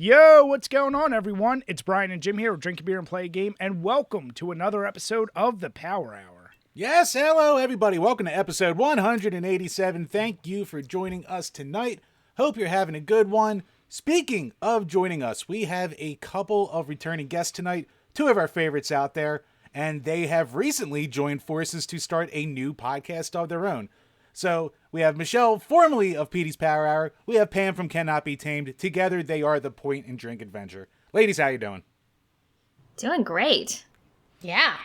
Yo, what's going on, everyone? It's Brian and Jim here with Drink a Beer and Play a Game, and welcome to another episode of the Power Hour. Yes, hello, everybody. Welcome to episode 187. Thank you for joining us tonight. Hope you're having a good one. Speaking of joining us, we have a couple of returning guests tonight, two of our favorites out there, and they have recently joined forces to start a new podcast of their own. So we have Michelle, formerly of Petey's Power Hour. We have Pam from Cannot Be Tamed. Together, they are the Point and Drink Adventure. Ladies, how you doing? Doing great. Yeah.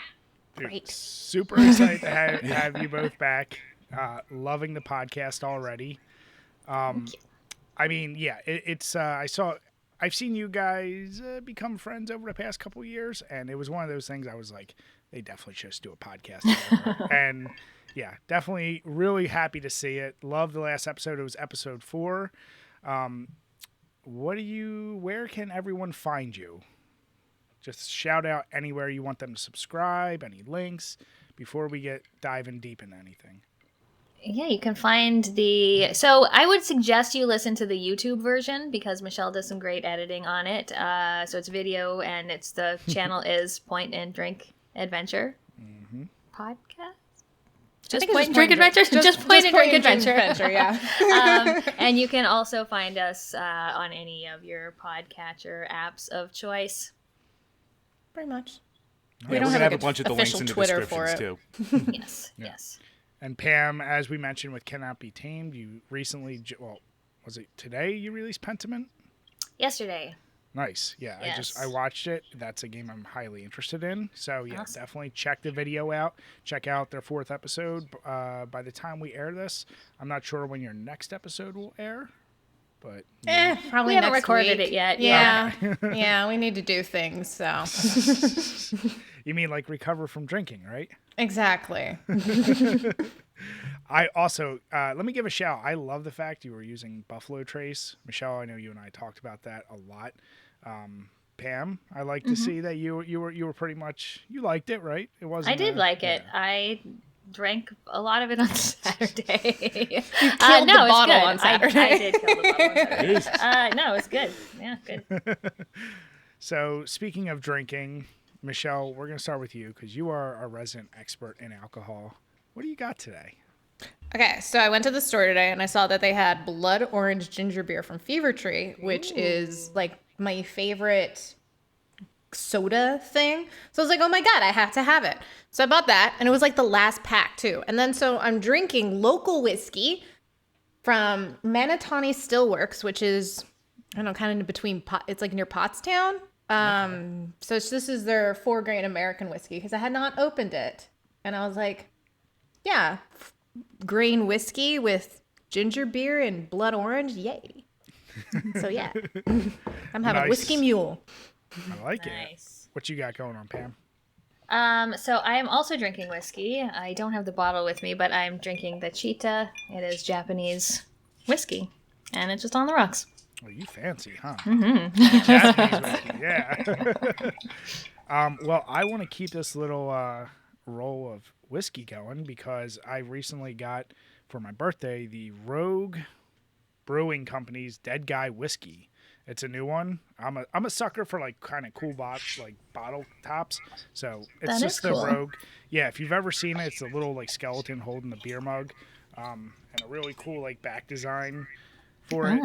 Dude, great. Super excited to have you both back. Loving the podcast already. I mean, yeah, I've seen you guys become friends over the past couple of years, and it was one of those things I was like, they definitely should just do a podcast together. And yeah, definitely really happy to see it. Love the last episode. It was episode 4. Where can everyone find you? Just shout out anywhere you want them to subscribe, any links, before we get diving deep into anything. Yeah, you can find so I would suggest you listen to the YouTube version because Michelle does some great editing on it. So it's video and the channel is Point and Drink Adventure podcast. Just Point and Drink Adventure? Just Point and Drink Adventure. Yeah. And you can also find us on any of your podcatcher apps of choice. Pretty much. Yeah, We don't we're have gonna have a bunch of the links in the Twitter for descriptions it. too. Yes, yes. And Pam, as we mentioned with Cannot Be Tamed, you recently, was it today you released Pentiment? Yesterday. Nice. Yeah, Yes. I watched it. That's a game I'm highly interested in. So yeah, Awesome. Definitely check the video out. Check out their 4th episode. By the time we air this, I'm not sure when your next episode will air, but Probably We haven't next recorded week. it yet. Yeah. Yeah, we need to do things, so. you mean like recover from drinking, right? Exactly. I also, let me give a shout. I love the fact you were using Buffalo Trace. Michelle, I know you and I talked about that a lot. Pam, I like to see that you were pretty much, you liked it, right? It wasn't. I did like it. Yeah. I drank a lot of it on Saturday. You killed the bottle good. on Saturday. I did kill the bottle on Saturday. No, it's good. Yeah, good. So speaking of drinking, Michelle, we're going to start with you because you are a resident expert in alcohol. What do you got today? Okay, so I went to the store today and I saw that they had blood orange ginger beer from Fever Tree, which is like my favorite soda thing. So I was like, oh my God, I have to have it. So I bought that and it was like the last pack too. And then so I'm drinking local whiskey from Manatawny Stillworks, which is, I don't know, kind of in between, it's like near Pottstown. So this is their 4-grain American whiskey because I had not opened it. And I was like, yeah, grain whiskey with ginger beer and blood orange, yay. So yeah, I'm having Nice. whiskey mule. I like it. Nice. What you got going on, Pam? So I am also drinking whiskey. I don't have the bottle with me, but I'm drinking the Cheetah. It is Japanese whiskey, and it's just on the rocks. Well, you fancy, huh? Japanese whiskey, yeah. Well, I want to keep this little roll of whiskey going because I recently got, for my birthday, the Rogue Brewing Company's Dead Guy Whiskey. It's a new one. I'm a sucker for like kind of cool bottle tops. So it's That just is the cool. Rogue. Yeah, if you've ever seen it, it's a little like skeleton holding the beer mug, and a really cool like back design for it.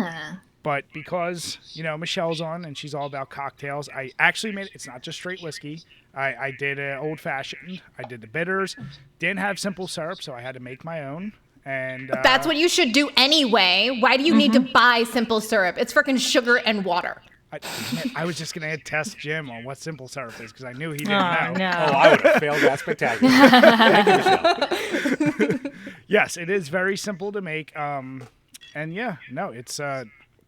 But because, Michelle's on and she's all about cocktails, I actually made it. It's not just straight whiskey. I did an old fashioned. I did the bitters. Didn't have simple syrup, so I had to make my own. And That's what you should do anyway. Why do you need to buy simple syrup? It's freaking sugar and water. I was just going to test Jim on what simple syrup is because I knew he didn't know. No. Oh, I would have failed that spectacularly. Thank you, Michelle. Yes, it is very simple to make. And yeah, no, it's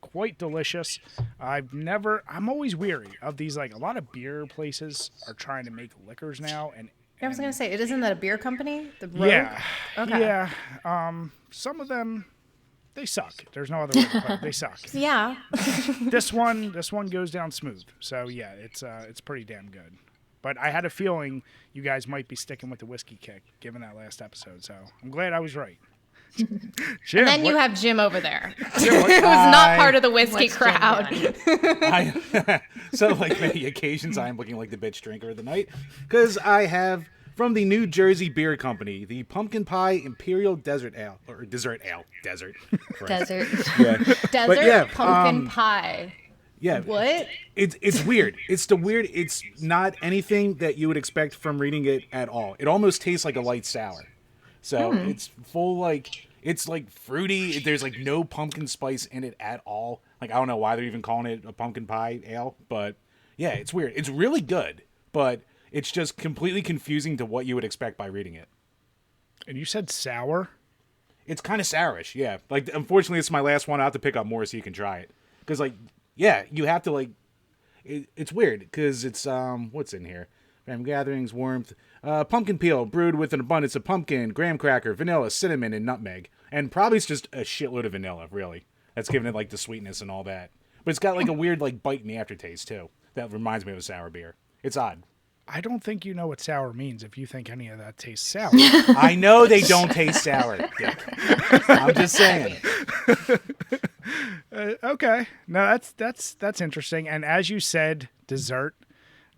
quite delicious. I'm always weary of these, like a lot of beer places are trying to make liquors now. And I was going to say, isn't that a beer company? The Rogue? yeah, Okay. yeah. Some of them, they suck. There's no other way to put it. They suck. Yeah. This one goes down smooth. So yeah, it's pretty damn good. But I had a feeling you guys might be sticking with the whiskey kick, given that last episode. So I'm glad I was right. Jim, And then you have Jim over there. Jim, what- It was not part of the whiskey What's Jim crowd. doing? So, like many occasions, I am looking like the bitch drinker of the night because I have from the New Jersey Beer Company the Pumpkin Pie Imperial Desert Ale or Dessert Ale. Desert. Christ. Desert. Yeah. Desert But yeah, pumpkin pie. Yeah. What? It's weird. It's not anything that you would expect from reading it at all. It almost tastes like a light sour. So it's full like it's like fruity. There's like no pumpkin spice in it at all. Like I don't know why they're even calling it a pumpkin pie ale, but yeah, it's weird. It's really good, but it's just completely confusing to what you would expect by reading it. And you said sour? It's kind of sourish, yeah. Like unfortunately, it's my last one. I have to pick up more so you can try it because like yeah, you have to like. It's weird because it's what's in here? Family gatherings, warmth, pumpkin peel brewed with an abundance of pumpkin, graham cracker, vanilla, cinnamon, and nutmeg, and probably it's just a shitload of vanilla. Really, that's giving it like the sweetness and all that. But it's got like a weird like bite in the aftertaste too. That reminds me of a sour beer. It's odd. I don't think you know what sour means if you think any of that tastes sour. I know they don't taste sour, Dick. I'm just saying. Okay. No, that's interesting. And as you said, dessert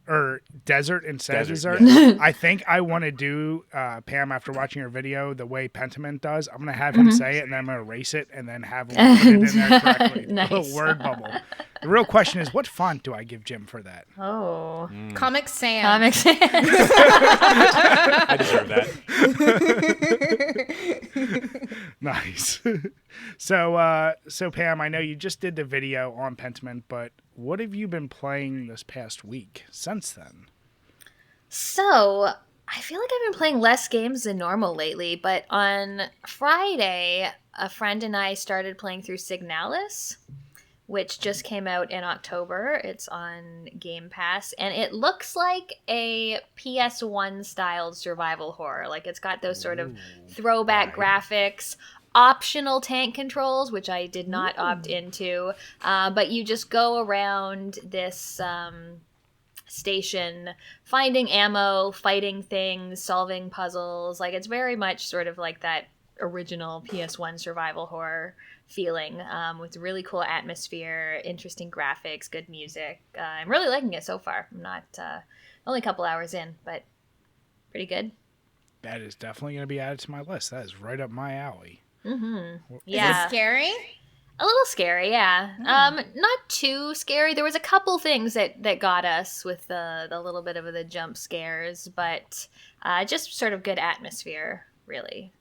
or desert instead of Desert, dessert. I think I want to do Pam after watching your video the way Pentiment does. I'm gonna have him say it and then I'm gonna erase it and then have him put it in there correctly. Nice. A little word bubble. The real question is, what font do I give Jim for that? Oh. Comic Sans. Comic Sans. I deserve that. Nice. So Pam, I know you just did the video on Pentiment, but what have you been playing this past week since then? So, I feel like I've been playing less games than normal lately, but on Friday, a friend and I started playing through Signalis, which just came out in October. It's on Game Pass, and it looks like a PS1 styled survival horror. Like it's got those sort of throwback graphics, optional tank controls, which I did not opt into, but you just go around this station finding ammo, fighting things, solving puzzles. Like it's very much sort of like that original PS1 survival horror feeling, with really cool atmosphere, interesting graphics, good music. I'm really liking it so far. I'm not only a couple hours in, but pretty good. That is definitely going to be added to my list. That is right up my alley. Mm-hmm. Is Yeah, it scary? a little scary. Yeah, not too scary. There was a couple things that got us with the little bit of the jump scares, but just sort of good atmosphere, really.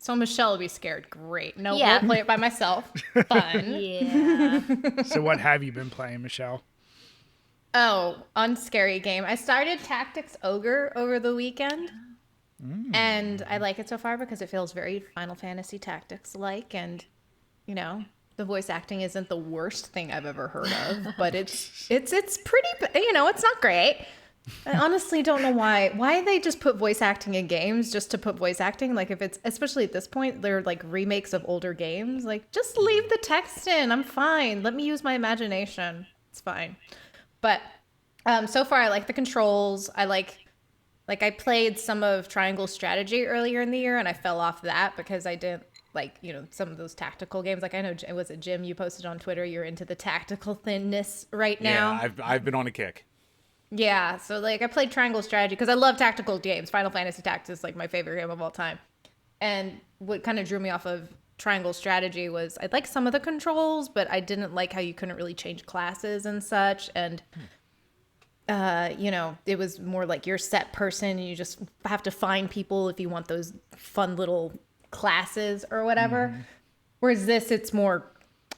So Michelle will be scared. Great. No, Yeah. we'll play it by myself. Fun. Yeah. So what have you been playing, Michelle? Oh, on Scary Game. I started Tactics Ogre over the weekend. And I like it so far because it feels very Final Fantasy Tactics-like. And, you know, the voice acting isn't the worst thing I've ever heard of. But it's pretty, you know, it's not great. I honestly don't know why they just put voice acting in games just to put voice acting. Like if it's, especially at this point, they're like remakes of older games. Like just leave the text in. I'm fine. Let me use my imagination. It's fine. But so far I like the controls. I like I played some of Triangle Strategy earlier in the year and I fell off that because I didn't like, you know, some of those tactical games. Like I know, was it Jim, you posted on Twitter, you're into the tactical thinness right now. Yeah, I've been on a kick. Yeah, so like I played Triangle Strategy because I love tactical games. Final Fantasy Tactics is like my favorite game of all time. And what kind of drew me off of Triangle Strategy was I liked some of the controls, but I didn't like how you couldn't really change classes and such. And you know, it was more like you're a set person and you just have to find people if you want those fun little classes or whatever. Whereas this, it's more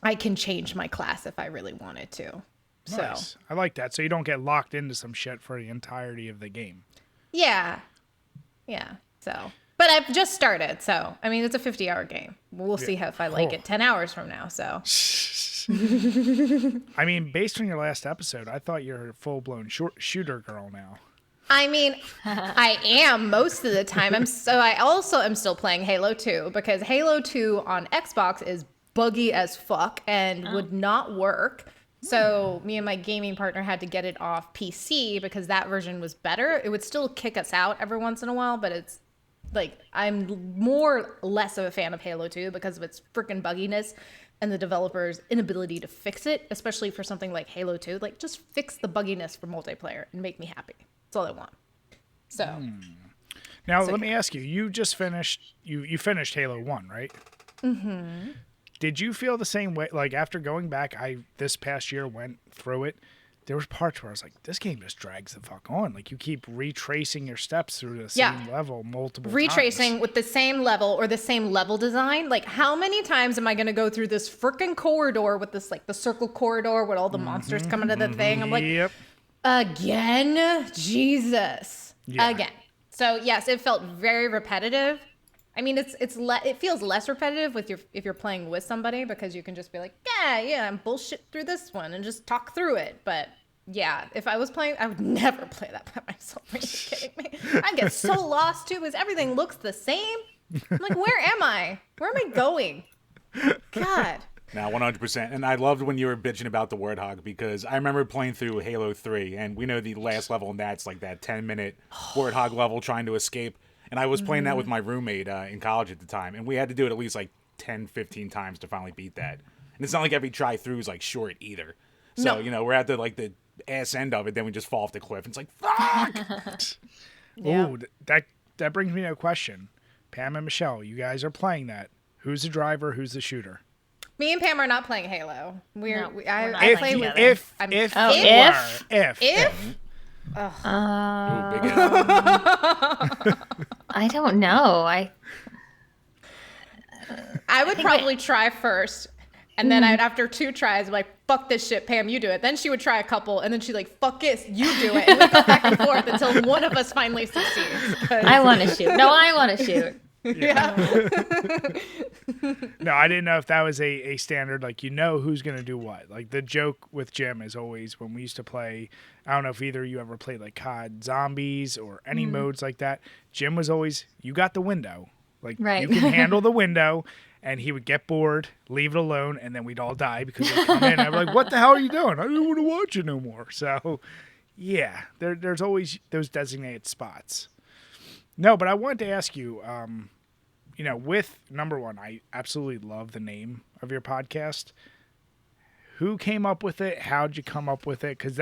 I can change my class if I really wanted to. Nice. I like that. So you don't get locked into some shit for the entirety of the game. Yeah. So, but I've just started. So, I mean, it's a 50-hour game. We'll see how if I like it 10 hours from now. So, I mean, based on your last episode, I thought you're a full-blown shooter girl now. I mean, I am most of the time. I also am still playing Halo 2 because Halo 2 on Xbox is buggy as fuck and would not work. So me and my gaming partner had to get it off PC because that version was better. It would still kick us out every once in a while, but Like, I'm more less of a fan of Halo 2 because of its freaking bugginess and the developer's inability to fix it, especially for something like Halo 2. Like, just fix the bugginess for multiplayer and make me happy. That's all I want. So. Now, let me ask you. You just finished. You finished Halo 1, right? Mm-hmm. Did you feel the same way? Like, after going back, this past year went through it. There was parts where I was like, this game just drags the fuck on. Like, you keep retracing your steps through the same level multiple Retracing times. with the same level or the same level design. Like, how many times am I going to go through this freaking corridor with this, like, the circle corridor with all the monsters coming to the thing? I'm like, again? Jesus. Yeah. Again. So, yes, it felt very repetitive. I mean, it feels less repetitive if you're playing with somebody because you can just be like, yeah, I'm bullshit through this one and just talk through it. But yeah, if I was playing, I would never play that by myself. Are you kidding me? I get so lost too because everything looks the same. I'm like, where am I? Where am I going? God. Now, 100%. And I loved when you were bitching about the Warthog because I remember playing through Halo 3, and we know the last level in that's like that 10-minute Warthog level trying to escape. And I was playing that with my roommate in college at the time, and we had to do it at least like 10, 15 times to finally beat that. And it's not like every try through is like short either. So, we're at the ass end of it, then we just fall off the cliff. And it's like, fuck! Ooh, that brings me to a question. Pam and Michelle, you guys are playing that. Who's the driver? Who's the shooter? Me and Pam are not playing Halo. I play with if. I don't know. I would probably try first, and then after 2 tries, be like, fuck this shit, Pam, you do it. Then she would try a couple, and then she'd like, fuck it, you do it. And we go back and forth until one of us finally succeeds. I want to shoot. No, I want to shoot. Yeah. No, I didn't know if that was a standard, like, who's going to do what. Like, the joke with Jim is always when we used to play, I don't know if either of you ever played, like, COD Zombies or any modes like that. Jim was always, you got the window. Like, you can handle the window, and he would get bored, leave it alone, and then we'd all die because they'd come in and I'm like, what the hell are you doing? I don't want to watch it no more. So, yeah, there's always those designated spots. No, but I wanted to ask you, with number one, I absolutely love the name of your podcast. Who came up with it? How'd you come up with it? Because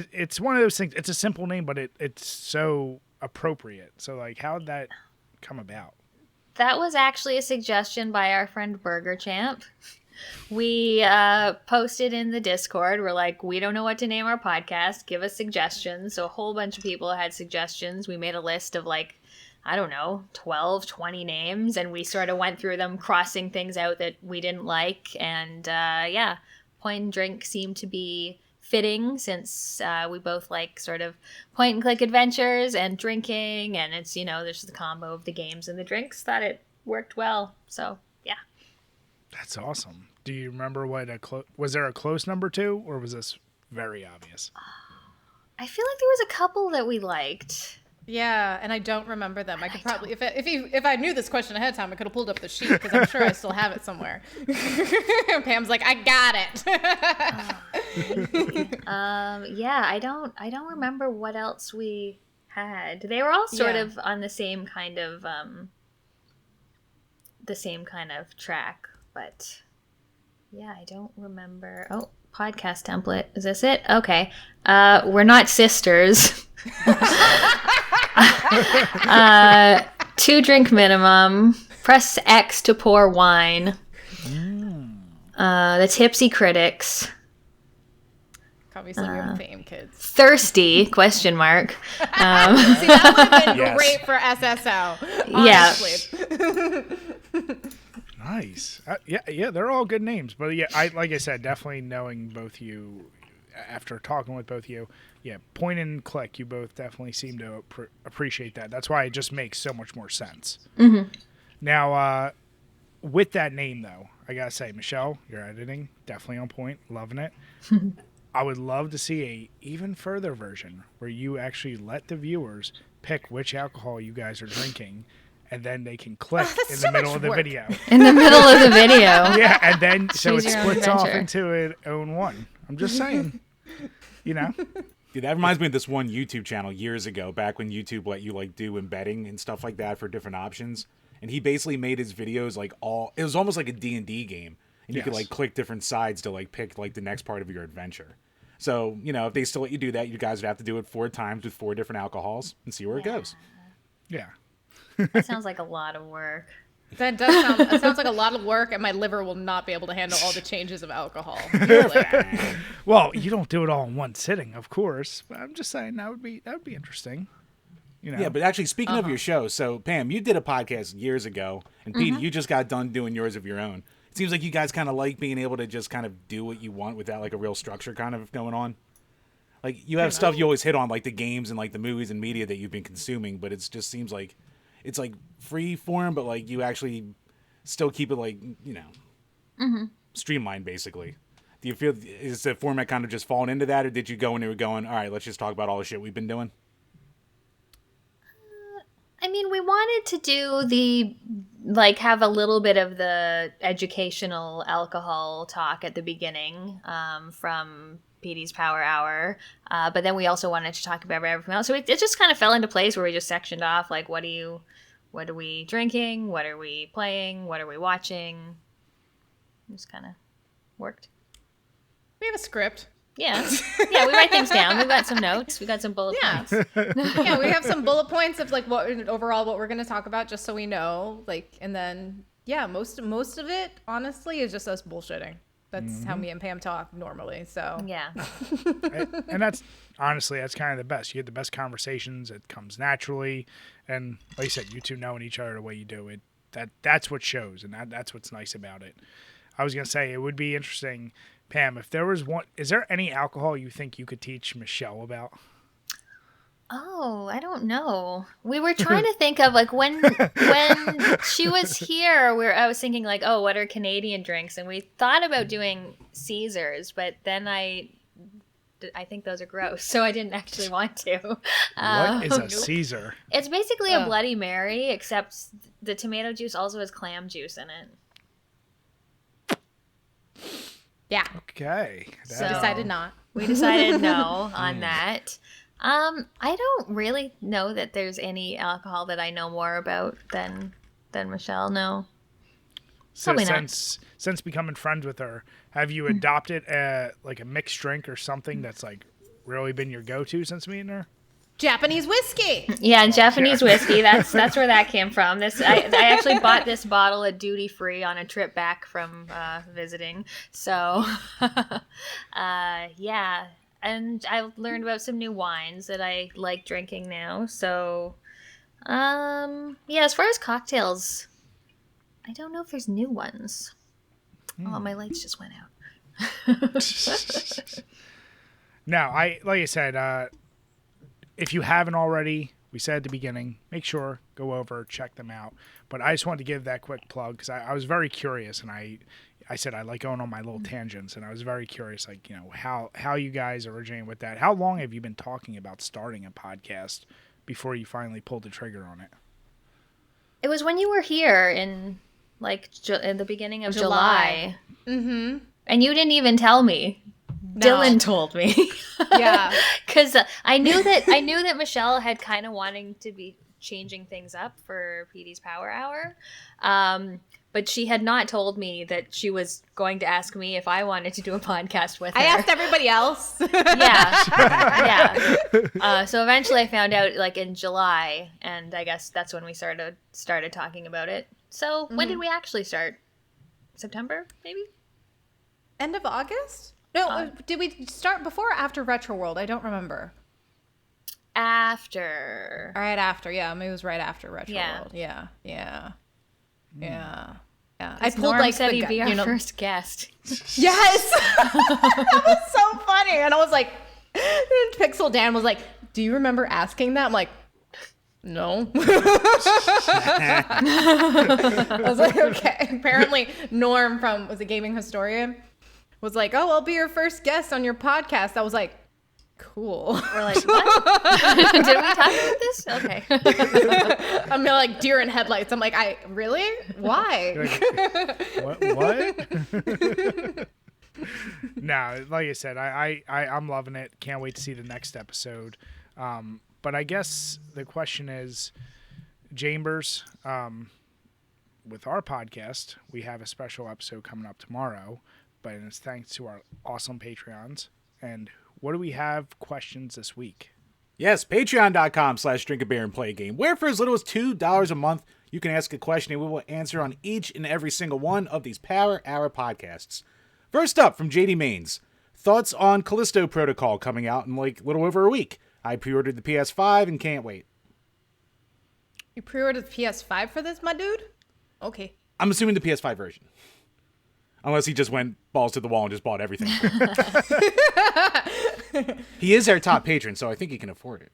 it's one of those things. It's a simple name, but it's so appropriate. So, like, how'd that come about? That was actually a suggestion by our friend Burger Champ. We posted in the Discord. We're like, we don't know what to name our podcast. Give us suggestions. So a whole bunch of people had suggestions. We made a list of 12, 20 names. And we sort of went through them, crossing things out that we didn't like. And Point and Drink seemed to be fitting since we both like sort of point and click adventures and drinking. And it's, there's the combo of the games and the drinks. Thought it worked well. So, yeah. That's awesome. Do you remember what was there a close number 2, or was this very obvious? I feel like there was a couple that we liked. Yeah, and I don't remember them. I could probably, if I knew this question ahead of time, I could have pulled up the sheet because I'm sure I still have it somewhere. Pam's like, I got it. I don't remember what else we had. They were all sort of on the same kind of track, but yeah, I don't remember. Oh, podcast template. Is this it? Okay. We're not sisters. 2 drink minimum. Press X to pour wine. The Tipsy Critics. Obviously, we have fame, kids. Thirsty? Question mark. See, that would have been great for SSO. Honestly. Yeah. Nice. Yeah, they're all good names. But yeah, like I said, definitely knowing both you, after talking with both you, point and click, you both definitely seem to appreciate that. That's why it just makes so much more sense. Mm-hmm. Now, with that name, though, I gotta say, Michelle, your editing, definitely on point. Loving it. I would love to see a even further version where you actually let the viewers pick which alcohol you guys are drinking, and then they can click in the middle of the video. In the middle of the video. Yeah, and then so it splits off into its own one. I'm just saying, Dude, that reminds me of this one YouTube channel years ago, back when YouTube let you like do embedding and stuff like that for different options. And he basically made his videos like it was almost like a D&D game. And you could like click different sides to like pick like the next part of your adventure. So, you know, if they still let you do that, you guys would have to do it 4 times with 4 different alcohols and see where it goes. Yeah. That sounds like a lot of work. That sounds like a lot of work, and my liver will not be able to handle all the changes of alcohol. Well, you don't do it all in one sitting, of course. But I'm just saying that would be interesting. You know? Yeah, but actually, speaking of your show, so Pam, you did a podcast years ago, and Pete, you just got done doing yours of your own. It seems like you guys kind of like being able to just kind of do what you want without like a real structure kind of going on. Like you have stuff you always hit on, like the games and like the movies and media that you've been consuming, but it just seems like it's like free form, but like you actually still keep it like, you know, streamlined basically. Do you feel, is the format kind of just falling into that, or did you go in there going, all right, let's just talk about all the shit we've been doing? I mean, we wanted to do have a little bit of the educational alcohol talk at the beginning from PD's Power Hour. But then we also wanted to talk about everything else. So it just kind of fell into place where we just sectioned off, like, what are we drinking? What are we playing? What are we watching? It just kind of worked. We have a script. Yeah. Yeah, we write things down. We've got some notes. We got some bullet points. Yeah, we have some bullet points of like what we're going to talk about, just so we know. Like, and then most of it honestly is just us bullshitting. That's how me and Pam talk normally. So yeah. And that's honestly, that's kind of the best. You get the best conversations. It comes naturally, and like you said, you two knowing each other the way you do it. That's what shows, and that's what's nice about it. I was gonna say it would be interesting, Pam, if there was one. Is there any alcohol you think you could teach Michelle about? Oh, I don't know. We were trying to think of like when she was here, I was thinking like, oh, what are Canadian drinks? And we thought about doing Caesars, but then I think those are gross, so I didn't actually want to. What is a Caesar? It's basically a Bloody Mary, except the tomato juice also has clam juice in it. Yeah. Okay. So decided not. We decided no on that. I don't really know that there's any alcohol that I know more about than Michelle. No. So Probably not. since becoming friends with her, have you adopted like a mixed drink or something that's like really been your go-to since meeting her? Japanese whiskey. Yeah, Japanese whiskey. That's where that came from. I actually bought this bottle at duty free on a trip back from visiting. So, yeah. And I learned about some new wines that I like drinking now. So, yeah, as far as cocktails, I don't know if there's new ones. Oh, my lights just went out. Now, like I said, if you haven't already, we said at the beginning, make sure, go over, check them out. But I just wanted to give that quick plug because I was very curious, and I said I like going on my little tangents, and I was very curious, like, you know, how you guys originated with that. How long have you been talking about starting a podcast before you finally pulled the trigger on it? It was when you were here in in the beginning of July. Mm-hmm. And you didn't even tell me. No. Dylan told me. Yeah. Because I knew that Michelle had kind of wanting to be changing things up for PD's Power Hour. But she had not told me that she was going to ask me if I wanted to do a podcast with her. I asked everybody else. Yeah. So eventually I found out like in July, and I guess that's when we started talking about it. So when did we actually start? September, maybe? End of August? No, did we start before or after Retro World? I don't remember. After. Right after, yeah. Maybe it was right after Retro Yeah. World. Yeah. I pulled like said the he'd be our first guest. Yes. That was so funny. And I was like, Pixel Dan was like, do you remember asking that? I'm like, no. I was like, okay. Apparently Norm from, was it Gaming Historian? Was like, oh, I'll be your first guest on your podcast. I was like, cool. We're like, what? Did we talk about this? Okay. I'm like deer in headlights. I'm like, really? Why? What? No, like I said, I'm loving it. Can't wait to see the next episode. But I guess the question is, Chambers, with our podcast, we have a special episode coming up tomorrow, but it's thanks to our awesome Patreons. And what do we have questions this week? Yes, patreon.com/DrinkABeerandPlayAGame, where for as little as $2 a month, you can ask a question and we will answer on each and every single one of these Power Hour podcasts. First up, from JD Maines, thoughts on Callisto Protocol coming out in like a little over a week. I pre-ordered the PS5 and can't wait. You pre-ordered the PS5 for this, my dude? Okay. I'm assuming the PS5 version. Unless he just went balls to the wall and just bought everything. He is our top patron, so I think he can afford it.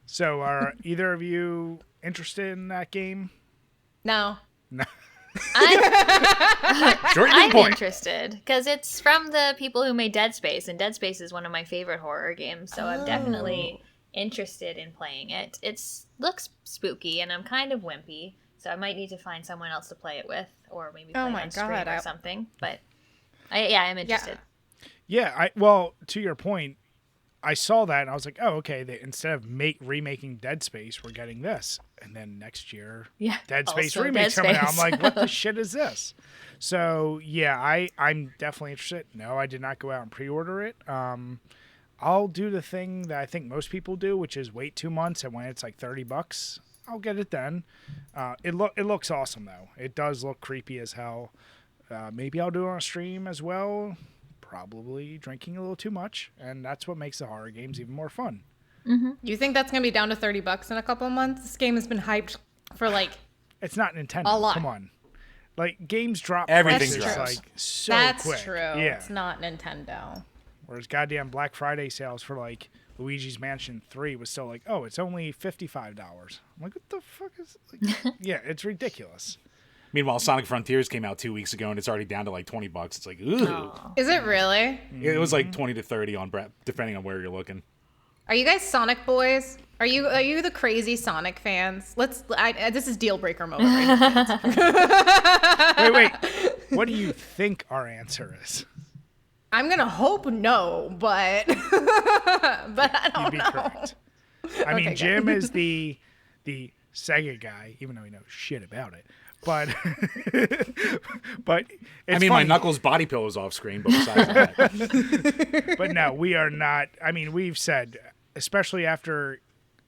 So are either of you interested in that game? No. No. I'm interested because it's from the people who made Dead Space, and Dead Space is one of my favorite horror games, so I'm definitely interested in playing it. It looks spooky, and I'm kind of wimpy, so I might need to find someone else to play it with, or maybe play on stream or something. But I'm interested. Yeah, well, to your point, I saw that and I was like, oh, okay. Instead of remaking Dead Space, we're getting this, and then next year, Dead Space remake's coming out. I'm like, what the shit is this? So yeah, I'm definitely interested. No, I did not go out and pre-order it. I'll do the thing that I think most people do, which is wait 2 months, and when it's like $30, I'll get it then. It looks awesome though. It does look creepy as hell. Maybe I'll do it on a stream as well. Probably drinking a little too much, and that's what makes the horror games even more fun. Mm-hmm. You think that's gonna be down to $30 in a couple of months? This game has been hyped for like. It's not Nintendo. A lot. Come on, like games drop. Everything prices, drops. like so That's quick. true. Yeah. It's not Nintendo. Whereas goddamn Black Friday sales for like Luigi's Mansion 3 was still like, oh, it's only $55. I'm like, what the fuck is? Like, yeah, it's ridiculous. Meanwhile, Sonic Frontiers came out 2 weeks ago, and it's already down to like $20. It's like, ooh. Oh. Is it really? It was like 20 to 30 on depending on where you're looking. Are you guys Sonic boys? Are you the crazy Sonic fans? This is deal breaker moment right now. Wait. What do you think our answer is? I'm gonna hope no, but I don't You'd be know. correct. I mean, Jim is the Sega guy, even though he knows shit about it. But it's my funny. Knuckles body pillows off screen, but besides that. But no, we are not. I mean, we've said, especially after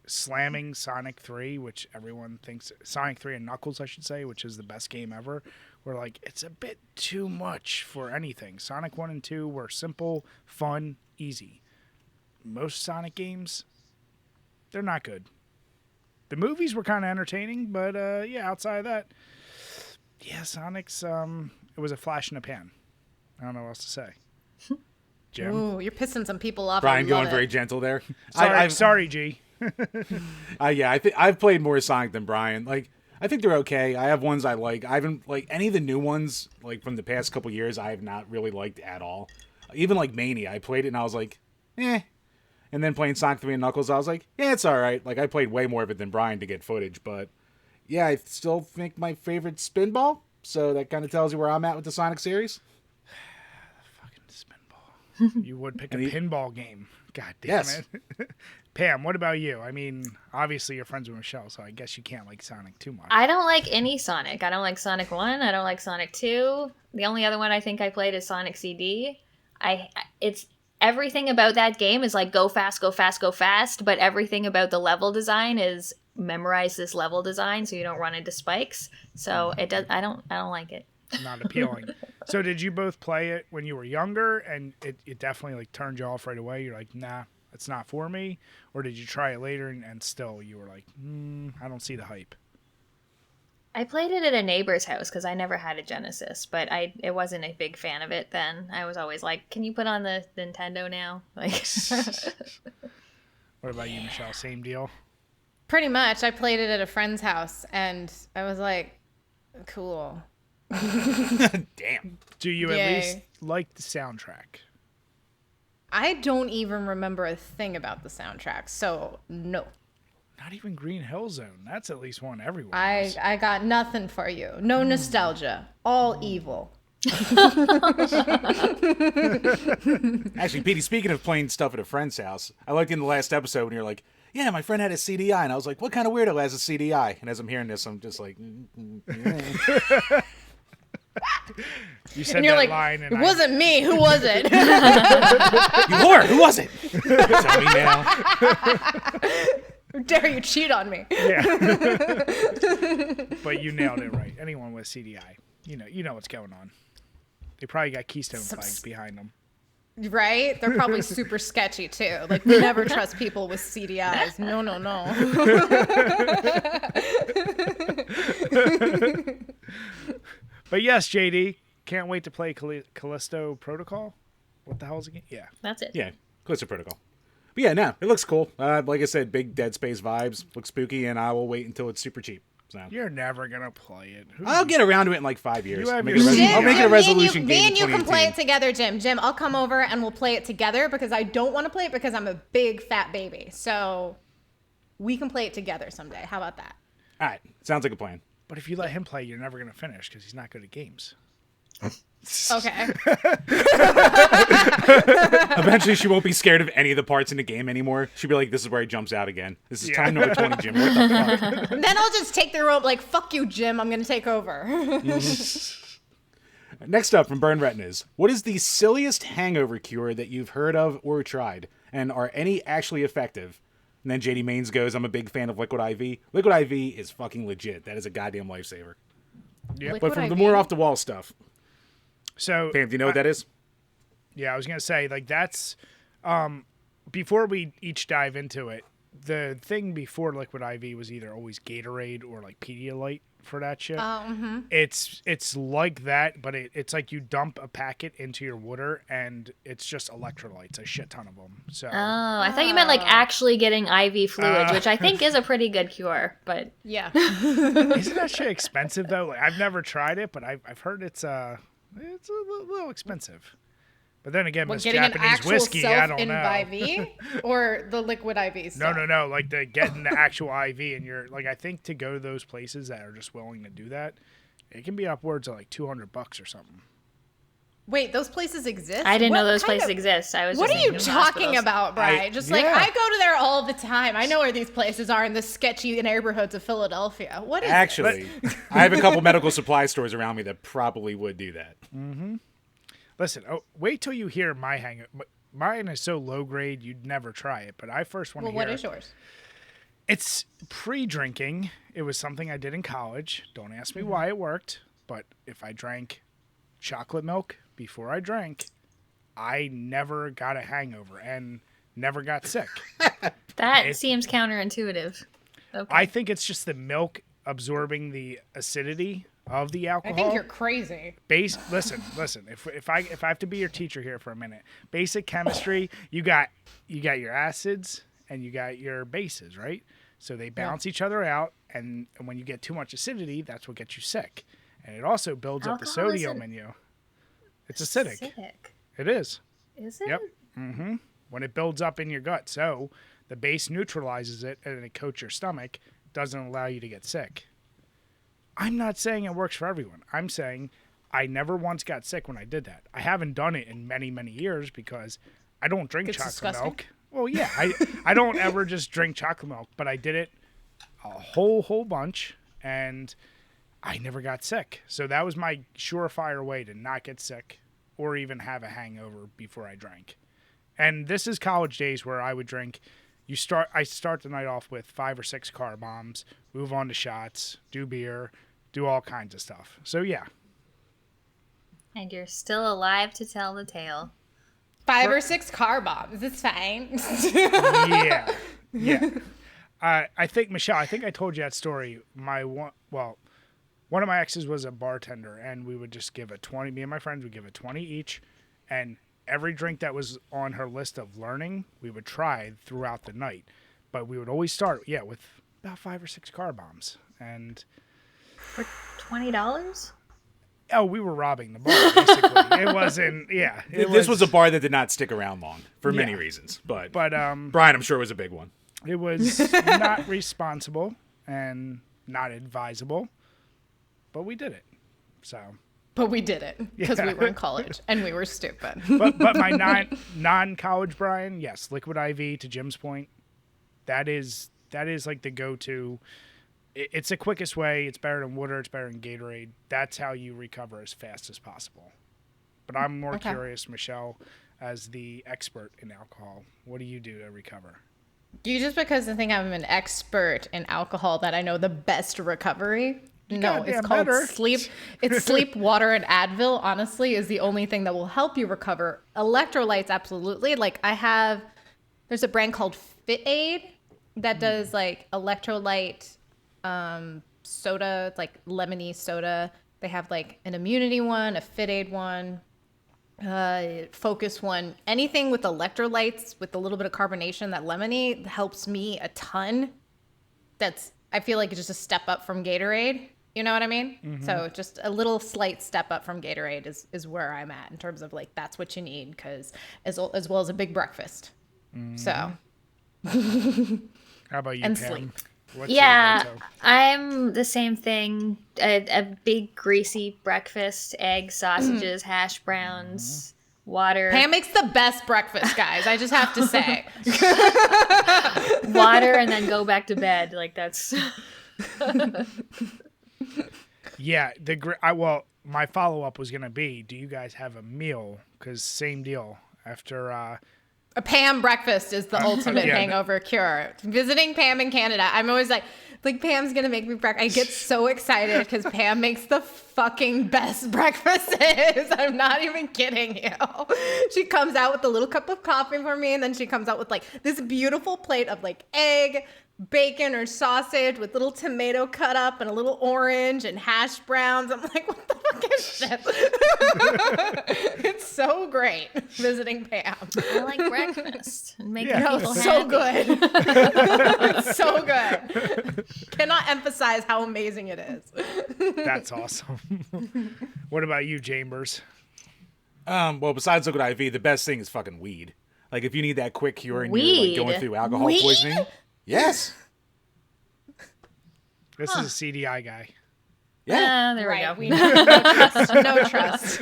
slamming Sonic 3, which everyone thinks, Sonic 3 and Knuckles, I should say, which is the best game ever, we're like, it's a bit too much for anything. Sonic 1 and 2 were simple, fun, easy. Most Sonic games, they're not good. The movies were kind of entertaining, but outside of that, Sonic's, it was a flash in the pan. I don't know what else to say. Jim? Ooh, you're pissing some people off. Brian going very gentle there. Sorry, G. I've played more Sonic than Brian. Like, I think they're okay. I have ones I like. I haven't, like, any of the new ones, like, from the past couple years, I have not really liked at all. Even, like, Mania, I played it and I was like, eh. And then playing Sonic 3 and Knuckles, I was like, yeah, it's all right. Like, I played way more of it than Brian to get footage, but yeah, I still think my favorite Spinball. So that kind of tells you where I'm at with the Sonic series. Fucking Spinball. You would pick a pinball game. God damn it. Pam, what about you? I mean, obviously you're friends with Michelle, so I guess you can't like Sonic too much. I don't like any Sonic. I don't like Sonic 1. I don't like Sonic 2. The only other one I think I played is Sonic CD. It's everything about that game is like go fast, go fast, go fast, but everything about the level design is memorize this level design so you don't run into spikes. So I don't like it. Not appealing. So did you both play it when you were younger and it definitely like turned you off right away? You're like, nah, it's not for me? Or did you try it later and still you were like, I don't see the hype? I played it at a neighbor's house because I never had a Genesis, but I wasn't a big fan of it then. I was always like, can you put on the Nintendo now? Like, What about you, Michelle? Same deal? Pretty much. I played it at a friend's house, and I was like, cool. Damn. Do you at least like the soundtrack? I don't even remember a thing about the soundtrack, so no. Not even Green Hill Zone. That's at least one everyone. I got nothing for you. No nostalgia. All evil. Actually, Petey, speaking of playing stuff at a friend's house, I liked in the last episode when you're like, yeah, my friend had a CDI, and I was like, what kind of weirdo has a CDI? And as I'm hearing this, I'm just like, yeah. You said And you're that like, line, and it wasn't me. Who was it? You whore, who was it? Tell me now. How dare you cheat on me? Yeah. But you nailed it right. Anyone with CDI, you know what's going on. They probably got Keystone flags behind them. Right? They're probably super sketchy too. Like, we never trust people with CDIs. No, no, no. But yes, JD, can't wait to play Callisto Protocol. What the hell is it again? Yeah. That's it. Yeah, Callisto Protocol. But yeah, no, it looks cool. Like I said, big Dead Space vibes. Looks spooky, and I will wait until it's super cheap. So You're never going to play it. I'll get around to it in like 5 years. You have I'll make your I'll make it a resolution me game and in you can play 2018. it together, Jim. Jim, I'll come over and we'll play it together because I don't want to play it because I'm a big fat baby. So we can play it together someday. How about that? All right, sounds like a plan. But if you let him play, you're never going to finish because he's not good at games. Okay. Eventually, she won't be scared of any of the parts in the game anymore. She'll be like, this is where he jumps out again. This is time number 20, Jim. What the fuck? Then I'll just take the rope like, fuck you, Jim. I'm going to take over. Next up from Burn Retinas. What is the silliest hangover cure that you've heard of or tried? And are any actually effective? And then JD Maines goes, I'm a big fan of Liquid IV. Liquid IV is fucking legit. That is a goddamn lifesaver. Yeah. But from the more off-the-wall stuff. So, Pam, do you know what that is? Yeah, I was going to say, like, that's, before we each dive into it, the thing before Liquid IV was either always Gatorade or, like, Pedialyte for that shit. It's like that, but it's like you dump a packet into your water, and it's just electrolytes, a shit ton of them. So. Oh, I thought you meant like actually getting IV fluids, which I think is a pretty good cure. But Yeah. Isn't that shit expensive, though? Like, I've never tried it, but I've heard it's a little expensive. But then again, What, Miss getting an Japanese actual whiskey, I don't know. self-IV or the liquid IV stuff? No. Like getting the actual IV, and you're like, I think to go to those places that are just willing to do that, it can be upwards of like $200 or something. Wait, those places exist? I didn't What know those kind places of- exist. I was. What just are you thinking talking hospitals. about, Bri? Just like, yeah. I go to there all the time. I know where these places are in the sketchy neighborhoods of Philadelphia. What is Actually, I have a couple medical supply stores around me that probably would do that. Listen, wait till you hear my hangover. Mine is so low grade, you'd never try it. But I first want to Well, hear. what is yours? It's pre-drinking. It was something I did in college. Don't ask me why it worked, but if I drank chocolate milk before I drank, I never got a hangover and never got sick. That seems counterintuitive. Okay. I think it's just the milk absorbing the acidity of the I alcohol. think you're crazy. Listen. If I have to be your teacher here for a minute, basic chemistry, you got your acids and you got your bases, right? So they balance each other out, and when you get too much acidity, that's what gets you sick. And it also builds up the Alcohol sodium in you. It's acidic. It is. Is it? Yep. When it builds up in your gut, so the base neutralizes it, and it coats your stomach, doesn't allow you to get sick. I'm not saying it works for everyone. I'm saying I never once got sick when I did that. I haven't done it in many, many years because I don't drink It's chocolate disgusting. milk. Well, yeah, I don't ever just drink chocolate milk, but I did it a whole bunch, and I never got sick. So that was my surefire way to not get sick or even have a hangover before I drank. And this is college days where I would drink. I start the night off with 5 or 6 car bombs, move on to shots, do beer, do all kinds of stuff. So yeah. And you're still alive to tell the tale. 5 or 6 car bombs. It's fine. Yeah. I think, Michelle, I told you that story. One of my exes was a bartender, and we would just give a 20. Me and my friends would give a 20 each, and every drink that was on her list of learning, we would try throughout the night. But we would always start, with about 5 or 6 car bombs. And For $20? oh, we were robbing the bar, basically. It wasn't, This was a bar that did not stick around long for many reasons. But Brian, I'm sure, was a big one. it was not responsible and not advisable, but we did it. So But we did it because we were in college and we were stupid. But my non-college Brian, yes, Liquid IV, to Jim's point, that is like the go-to. It's the quickest way. It's better than water. It's better than Gatorade. That's how you recover as fast as possible. But I'm more curious, Michelle, as the expert in alcohol, what do you do to recover? You just because I think I'm an expert in alcohol that I know the best recovery. No, it's called sleep. It's sleep, water, and Advil, honestly, is the only thing that will help you recover. Electrolytes, absolutely. Like there's a brand called Fit Aid that does like electrolyte soda. It's like lemony soda. They have like an immunity one, a Fit Aid one, focus one. Anything with electrolytes with a little bit of carbonation, that lemony helps me a ton. I feel like it's just a step up from Gatorade. You know what I mean? Mm-hmm. So just a little slight step up from Gatorade is where I'm at in terms of like, that's what you need, because as well as a big breakfast. Mm-hmm. So. How about you, and Pam? sleep. What's I'm the same thing. A big greasy breakfast, eggs, sausages, hash browns, water. Pam makes the best breakfast, guys. I just have to say. Water and then go back to bed. Like that's. Yeah, my follow-up was going to be, do you guys have a meal? Because same deal. After... A Pam breakfast is the ultimate hangover cure. Visiting Pam in Canada, I'm always like Pam's going to make me breakfast. I get so excited because Pam makes the fucking best breakfasts. I'm not even kidding you. She comes out with a little cup of coffee for me, and then she comes out with like this beautiful plate of like egg, bacon or sausage with little tomato cut up and a little orange and hash browns. I'm like, what the fuck is shit? It's so great visiting Pam. I like breakfast and making people so happy. good. It's so good. Cannot emphasize how amazing it is. That's awesome. What about you, Chambers? Well, besides Liquid IV, the best thing is fucking weed. Like if you need that quick cure and you're like going through alcohol poisoning. Yes. This is a CDI guy. Yeah. There we go. No trust.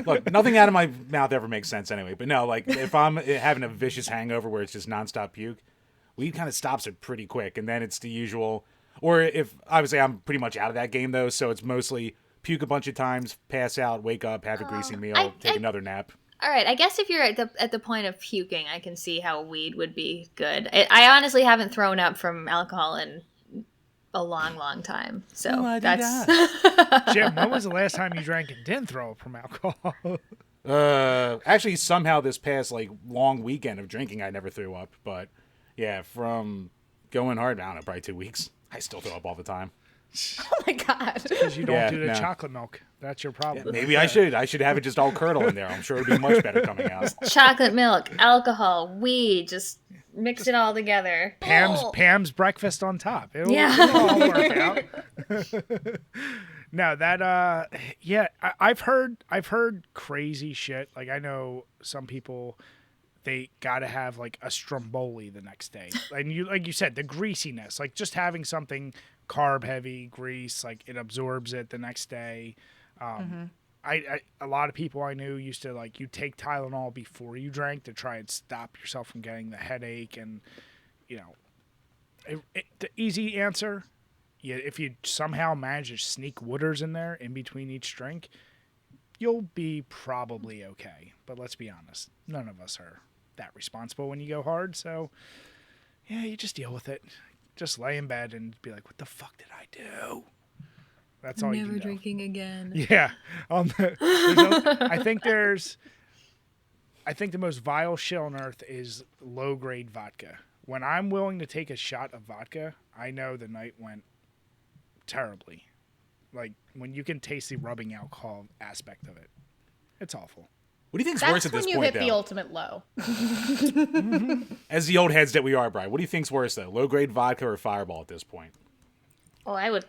Look, nothing out of my mouth ever makes sense anyway. But no, like if I'm having a vicious hangover where it's just nonstop puke, weed kind of stops it pretty quick. And then it's the usual. Or if, obviously, I'm pretty much out of that game though. So it's mostly puke a bunch of times, pass out, wake up, have a greasy meal, take another nap. All right, I guess if you're at the point of puking, I can see how weed would be good. I honestly haven't thrown up from alcohol in a long, long time. So that's... Jim, when was the last time you drank and didn't throw up from alcohol? Actually, somehow this past like long weekend of drinking, I never threw up. But yeah, from going hard, I don't know, probably 2 weeks. I still throw up all the time. Oh my god! Because you don't do the chocolate milk. That's your problem. Yeah, maybe I should. I should have it just all curdle in there. I'm sure it'd be much better coming out. Chocolate milk, alcohol, weed, just mix it all together. Pam's breakfast on top. It'll all work out. No, that I've heard crazy shit. Like I know some people, they gotta have like a stromboli the next day, and you like you said, the greasiness, like just having something carb heavy, grease, like it absorbs it the next day. A lot of people I knew used to like you take Tylenol before you drank to try and stop yourself from getting the headache, and you know, the easy answer, if you somehow manage to sneak Wooders in there in between each drink, you'll be probably okay. But let's be honest, none of us are that responsible when you go hard, so yeah, you just deal with it. Just lay in bed and be like, what the fuck did I do? That's all you can do. Never drinking again. Yeah. I think the most vile shit on earth is low-grade vodka. When I'm willing to take a shot of vodka, I know the night went terribly. Like, when you can taste the rubbing alcohol aspect of it. It's awful. What do you think's worse at this point, though? That's when you hit the ultimate low. As the old heads that we are, Brian, what do you think's worse, though? Low-grade vodka or Fireball at this point? Well, I would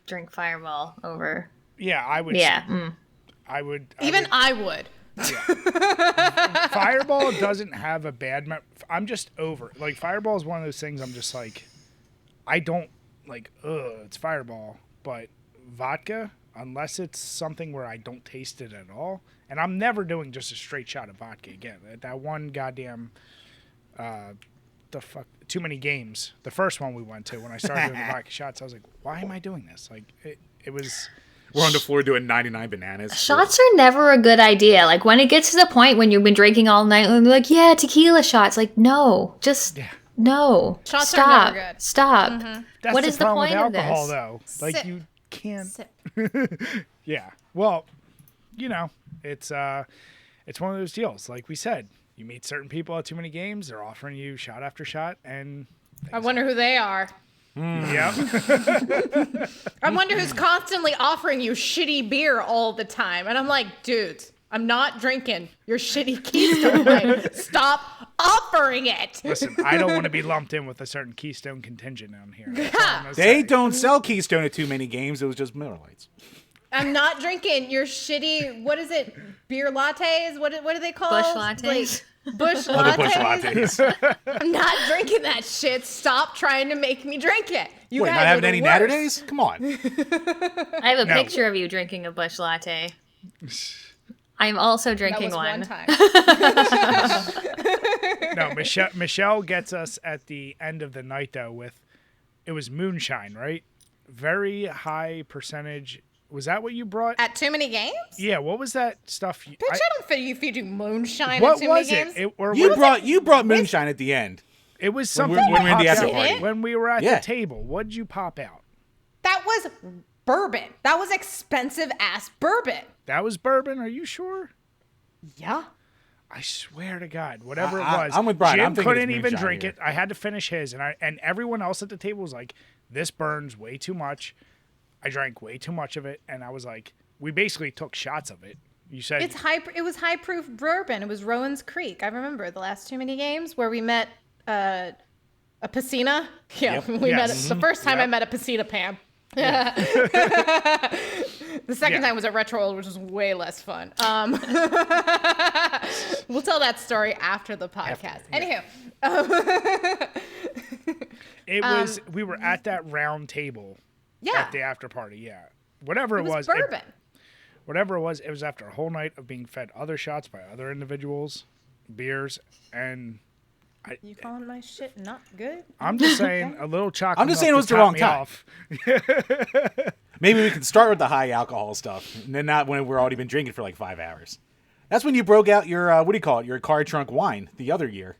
drink Fireball over... Yeah, I would. Yeah. I would. I would. Yeah. Fireball doesn't have a bad... I'm just over it. Like, Fireball is one of those things I'm just like... I don't, like, it's Fireball. But vodka, unless it's something where I don't taste it at all. And I'm never doing just a straight shot of vodka again. That one goddamn, too many games. The first one we went to, when I started doing the vodka shots, I was like, why am I doing this? Like, it was... We're on the floor doing 99 bananas. Shots are never a good idea. Like, when it gets to the point when you've been drinking all night, and they're like, yeah, tequila shots. Like, no. Just, no. Shots Stop. are never good. Stop. Mm-hmm. That's What is the problem point with of alcohol, this? though. Like, Sip. you can't... Sip. Yeah. Well, you know, it's one of those deals. Like we said, you meet certain people at too many games, they're offering you shot after shot, and... I wonder who they are. Yep. I wonder who's constantly offering you shitty beer all the time. And I'm like, dudes, I'm not drinking your shitty Keystone Light. Stop offering it. Listen, I don't want to be lumped in with a certain Keystone contingent on here. That's all I'm gonna They say. don't sell Keystone at too many games. It was just Miller Lights. I'm not drinking your shitty, what is it, beer lattes? What do they call Bush lattes. Bush Other lattes? Bush lattes. I'm not drinking that shit. Stop trying to make me drink it. You Wait, guys not are having the any worst. natter days? Come on. I have a No. picture of you drinking a Bush latte. I'm also That drinking was one time. No, Michelle gets us at the end of the night, though, with... It was moonshine, right? Very high percentage... Was that what you brought? At too many games? Yeah, what was that stuff? Bitch, I don't feel you if you do moonshine What at too was many it? games. You brought moonshine at the end. It was When something we were in the you after popped party. out. When we were at Yeah. the table, what did you pop out? That was bourbon. That was expensive ass bourbon. That was bourbon? Are you sure? Yeah. I swear to God, whatever it I- was. I'm with Brian. Jim I'm thinking couldn't it's even moonshine drink here. it. I had to finish his, and everyone else at the table was like, "This burns way too much." I drank way too much of it, and I was like, we basically took shots of it. You said It was high proof bourbon. It was Rowan's Creek. I remember the last too many games where we met a piscina. Yeah, Yep. we Yes. met the first time I Yep. met a piscina, Pam. The second Yeah. time was at Retro World, which was way less fun. We'll tell that story after the podcast. Anywho, it was. We were at that round table yeah, at the after party. Yeah, whatever it was it- bourbon. whatever it was after a whole night of being fed other shots by other individuals, beers, and You calling my shit not good? I'm just saying a little chocolate. I'm just milk saying it was to the top wrong me time. off. Maybe we can start with the high alcohol stuff, and then not when we're already been drinking for like 5 hours. That's when you broke out your what do you call it? Your car trunk wine the other year.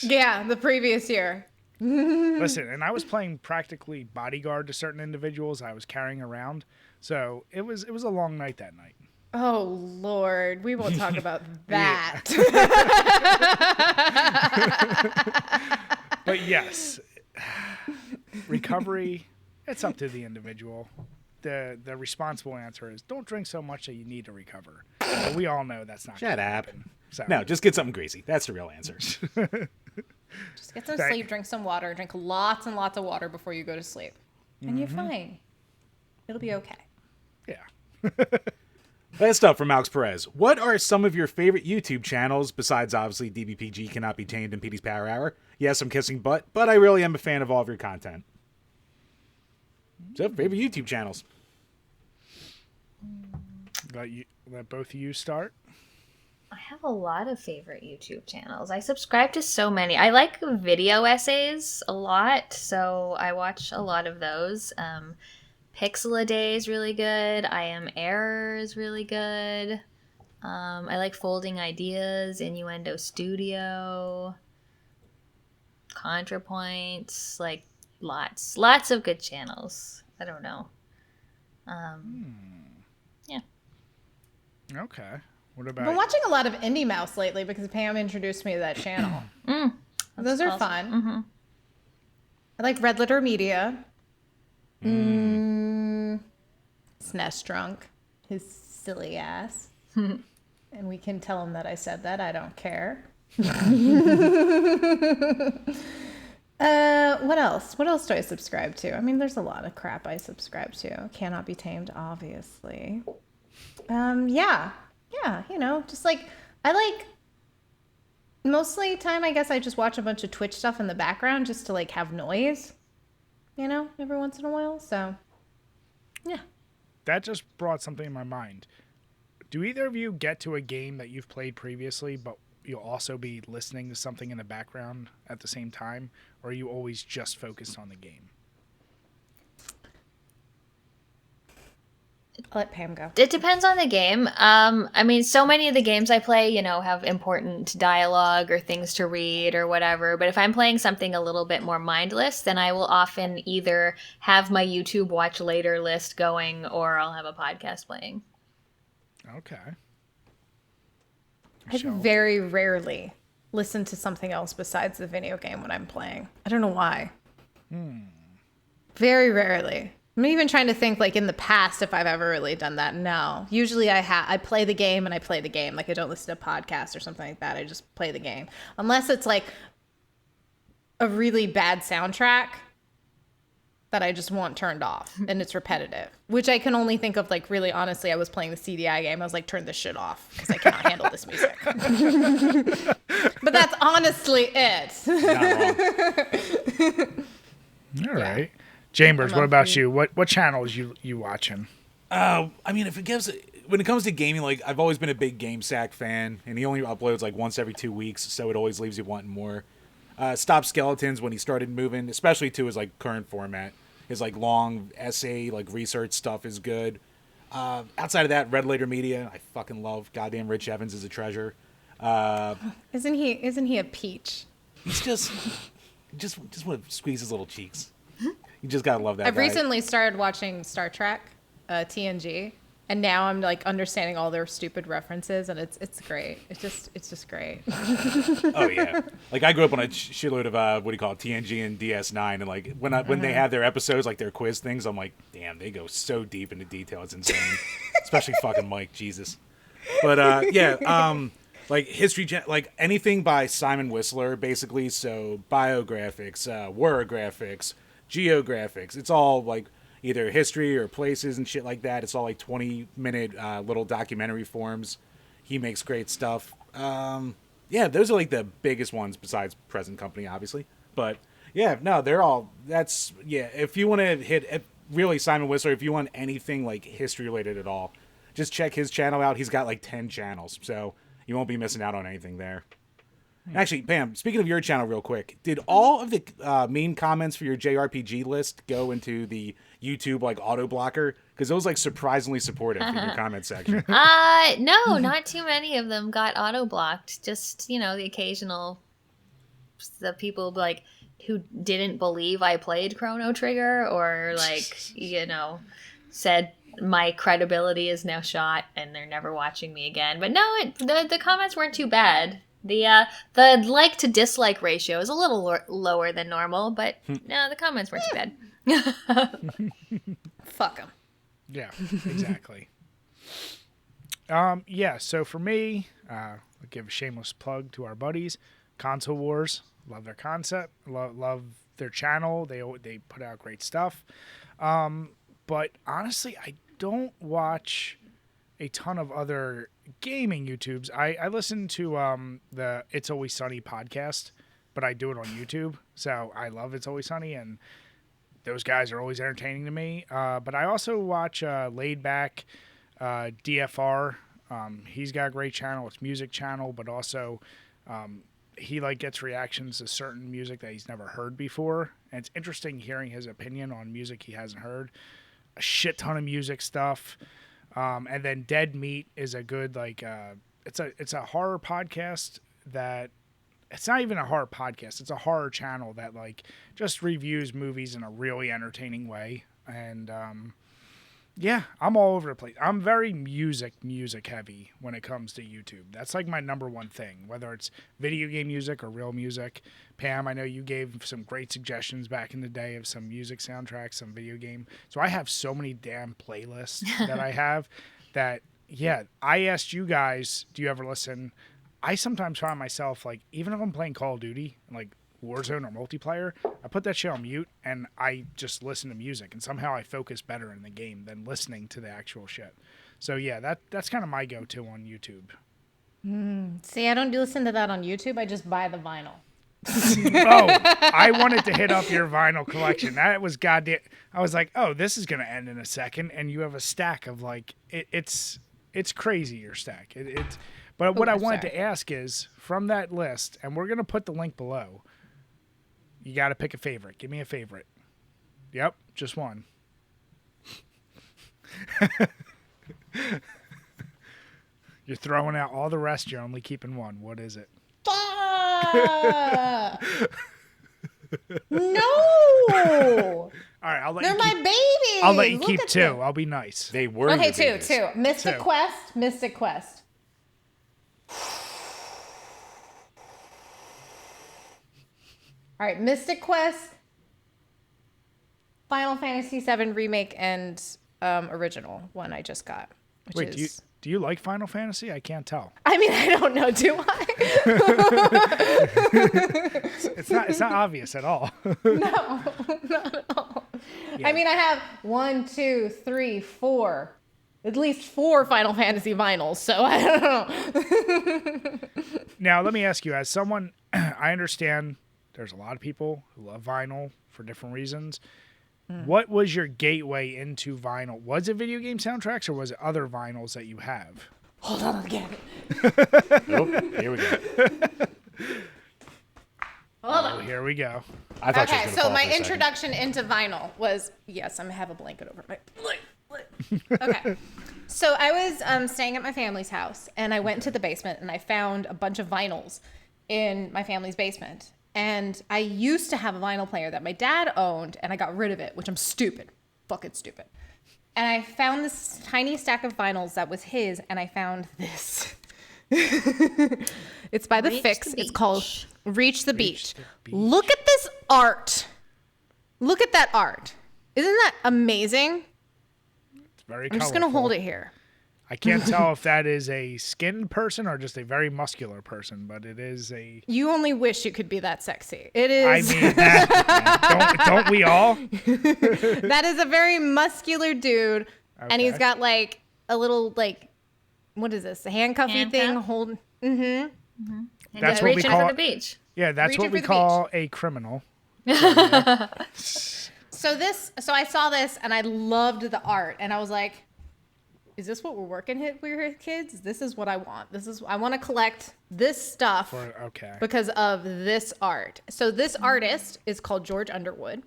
Yeah, the previous year. Listen, and I was playing practically bodyguard to certain individuals I was carrying around, so it was a long night that night. Oh Lord, we won't talk about that. But yes, recovery, it's up to the individual. The responsible answer is don't drink so much that you need to recover. But we all know that's not Shut gonna up. happen. So, No, just get something greasy. That's the real answer. Just get some Thank- sleep, drink some water, drink lots and lots of water before you go to sleep, and you're fine. It'll be okay. yeah. Best up from Alex Perez. What are some of your favorite YouTube channels besides obviously DBPG Cannot Be Tamed and Petey's Power Hour? Yes, I'm kissing butt, but I really am a fan of all of your content. So, favorite YouTube channels. Let both of you start. I have a lot of favorite YouTube channels. I subscribe to so many. I like video essays a lot, so I watch a lot of those. Pixeladay is really good. I Am Error is really good. I like Folding Ideas, Innuendo Studio, ContraPoints, like lots of good channels. I don't know. Yeah. Okay. What I've about been watching a lot of Indie Mouse lately because Pam introduced me to that channel. Those are awesome. fun. Mm-hmm. I like Red Letter Media. SNES Drunk, his silly ass. And we can tell him that I said that. I don't care. What else? What else do I subscribe to? I mean, there's a lot of crap I subscribe to. Cannot Be Tamed, obviously. Yeah, you know, just like, I like, mostly time, I guess I just watch a bunch of Twitch stuff in the background just to like have noise, you know, every once in a while. So, yeah. that just brought something in my mind. Do either of you get to a game that you've played previously, but you'll also be listening to something in the background at the same time, or are you always just focused on the game? I'll let Pam go. It depends on the game. I mean, so many of the games I play, have important dialogue or things to read or whatever. But if I'm playing something a little bit more mindless, then I will often either have my YouTube watch later list going or I'll have a podcast playing. Okay. I very rarely listen to something else besides the video game when I'm playing. I don't know why. Very rarely. I'm even trying to think, like, in the past if I've ever really done that. No. Usually I play the game and I play the game. Like, I don't listen to podcasts or something like that. I just play the game. Unless it's, like, a really bad soundtrack that I just want turned off and it's repetitive. Which I can only think of, like, really honestly, I was playing the CDI game. I was like, turn this shit off because I cannot handle this music. But that's honestly it. All right. Chambers, what about you? What channels you watching? I mean, when it comes to gaming, like, I've always been a big Game Sack fan, and he only uploads like once every 2 weeks, so it always leaves you wanting more. Stop Skeletons, when he started moving, especially to his like current format, his like long essay, like research stuff is good. Outside of that, Red Letter Media, I fucking love. Goddamn, Rich Evans is a treasure. Isn't he a peach? He's just want to squeeze his little cheeks. You just gotta love that. I've recently started watching Star Trek, TNG, and now I'm like understanding all their stupid references, and it's great. It's just great. Oh yeah, like I grew up on a shitload of TNG and DS9, and like when they have their episodes, like their quiz things, I'm like, damn, they go so deep into detail, it's insane. Especially fucking Mike, Jesus. But like history, like anything by Simon Whistler, basically. So biographics, warographics, geographics. It's all like either history or places and shit like that. It's all like 20-minute little documentary forms. He makes great stuff. Yeah, those are like the biggest ones besides Present Company, obviously. But yeah, no, they're all. That's If you want to hit really Simon Whistler, if you want anything like history related at all, just check his channel out. He's got like 10 channels, so you won't be missing out on anything there. Actually, Pam, speaking of your channel real quick, did all of the mean comments for your JRPG list go into the YouTube like auto blocker? Because those like surprisingly supportive in your comment section. No, not too many of them got auto blocked. Just, the occasional the people like who didn't believe I played Chrono Trigger or like, said my credibility is now shot and they're never watching me again. But no, the comments weren't too bad. The like to dislike ratio is a little lower than normal, but no, the comments weren't too bad. Fuck them. Yeah, exactly. So for me, I'll give a shameless plug to our buddies, Console Wars. Love their concept. Love their channel. They put out great stuff. But honestly, I don't watch a ton of other gaming YouTubes. I listen to the It's Always Sunny podcast, but I do it on YouTube. So I love It's Always Sunny, and those guys are always entertaining to me. But I also watch Laid Back DFR. He's got a great channel. It's music channel, but also he like gets reactions to certain music that he's never heard before. And it's interesting hearing his opinion on music he hasn't heard. A shit ton of music stuff. And then Dead Meat is a good it's a horror podcast that it's not even a horror podcast. It's a horror channel that like just reviews movies in a really entertaining way. And I'm all over the place. I'm very music heavy when it comes to YouTube. That's like my number one thing, whether it's video game music or real music. Pam, I know you gave some great suggestions back in the day of some music soundtracks, some video game. So I have so many damn playlists that I have that, I asked you guys, do you ever listen? I sometimes find myself, like, even if I'm playing Call of Duty, like Warzone or multiplayer, I put that shit on mute and I just listen to music, and somehow I focus better in the game than listening to the actual shit. So that's kind of my go-to on YouTube. See, I don't listen to that on YouTube. I just buy the vinyl. Oh, I wanted to hit up your vinyl collection. That was goddamn. I was like, oh, this is gonna end in a second, and you have a stack of like it's crazy your stack. But what I wanted to ask is from that list, and we're gonna put the link below. You got to pick a favorite. Give me a favorite. Yep, just one. You're throwing out all the rest. You're only keeping one. What is it? No. All right, I'll let They're you my keep, babies. I'll let you Look keep at two. them. I'll be nice. They were Okay, your babies. two. Mystic Two. Quest. All right, Mystic Quest, Final Fantasy VII Remake, and original one I just got. Which Wait, is... do you like Final Fantasy? I can't tell. I mean, I don't know. Do I? It's not obvious at all. No, not at all. Yeah. I mean, I have at least four Final Fantasy vinyls, so I don't know. Now, let me ask you, as someone, I understand there's a lot of people who love vinyl for different reasons. What was your gateway into vinyl? Was it video game soundtracks or was it other vinyls that you have? Hold on, I'll get it. Nope. Here we go. Hold on. Oh, here we go. I thought Okay, she was so gonna fall my for a second. introduction into vinyl was, yes, I'm gonna have a blanket over my. Okay, so I was staying at my family's house, and I went into the basement, and I found a bunch of vinyls in my family's basement. And I used to have a vinyl player that my dad owned, and I got rid of it, which I'm stupid, fucking stupid. And I found this tiny stack of vinyls that was his, and I found this. It's by the Reach Fix. the It's called Beach. Reach the Beach. the Beach. Look at this art. Look at that art. Isn't that amazing? It's very I'm just going to hold it here. I can't tell if that is a skinned person or just a very muscular person, but it is a... You only wish you could be that sexy. It I is. mean, don't we all? That is a very muscular dude. And he's Okay. got like a little, like, what is this? A handcuffy Handcuff? thing holding. And That's just what we reaching call for it. the beach. Yeah, that's Reaching what we for the call a criminal. So I saw this and I loved the art. And I was like, is this what we're working with kids? This is what I want. I want to collect this stuff Okay. because of this art. So this artist is called George Underwood.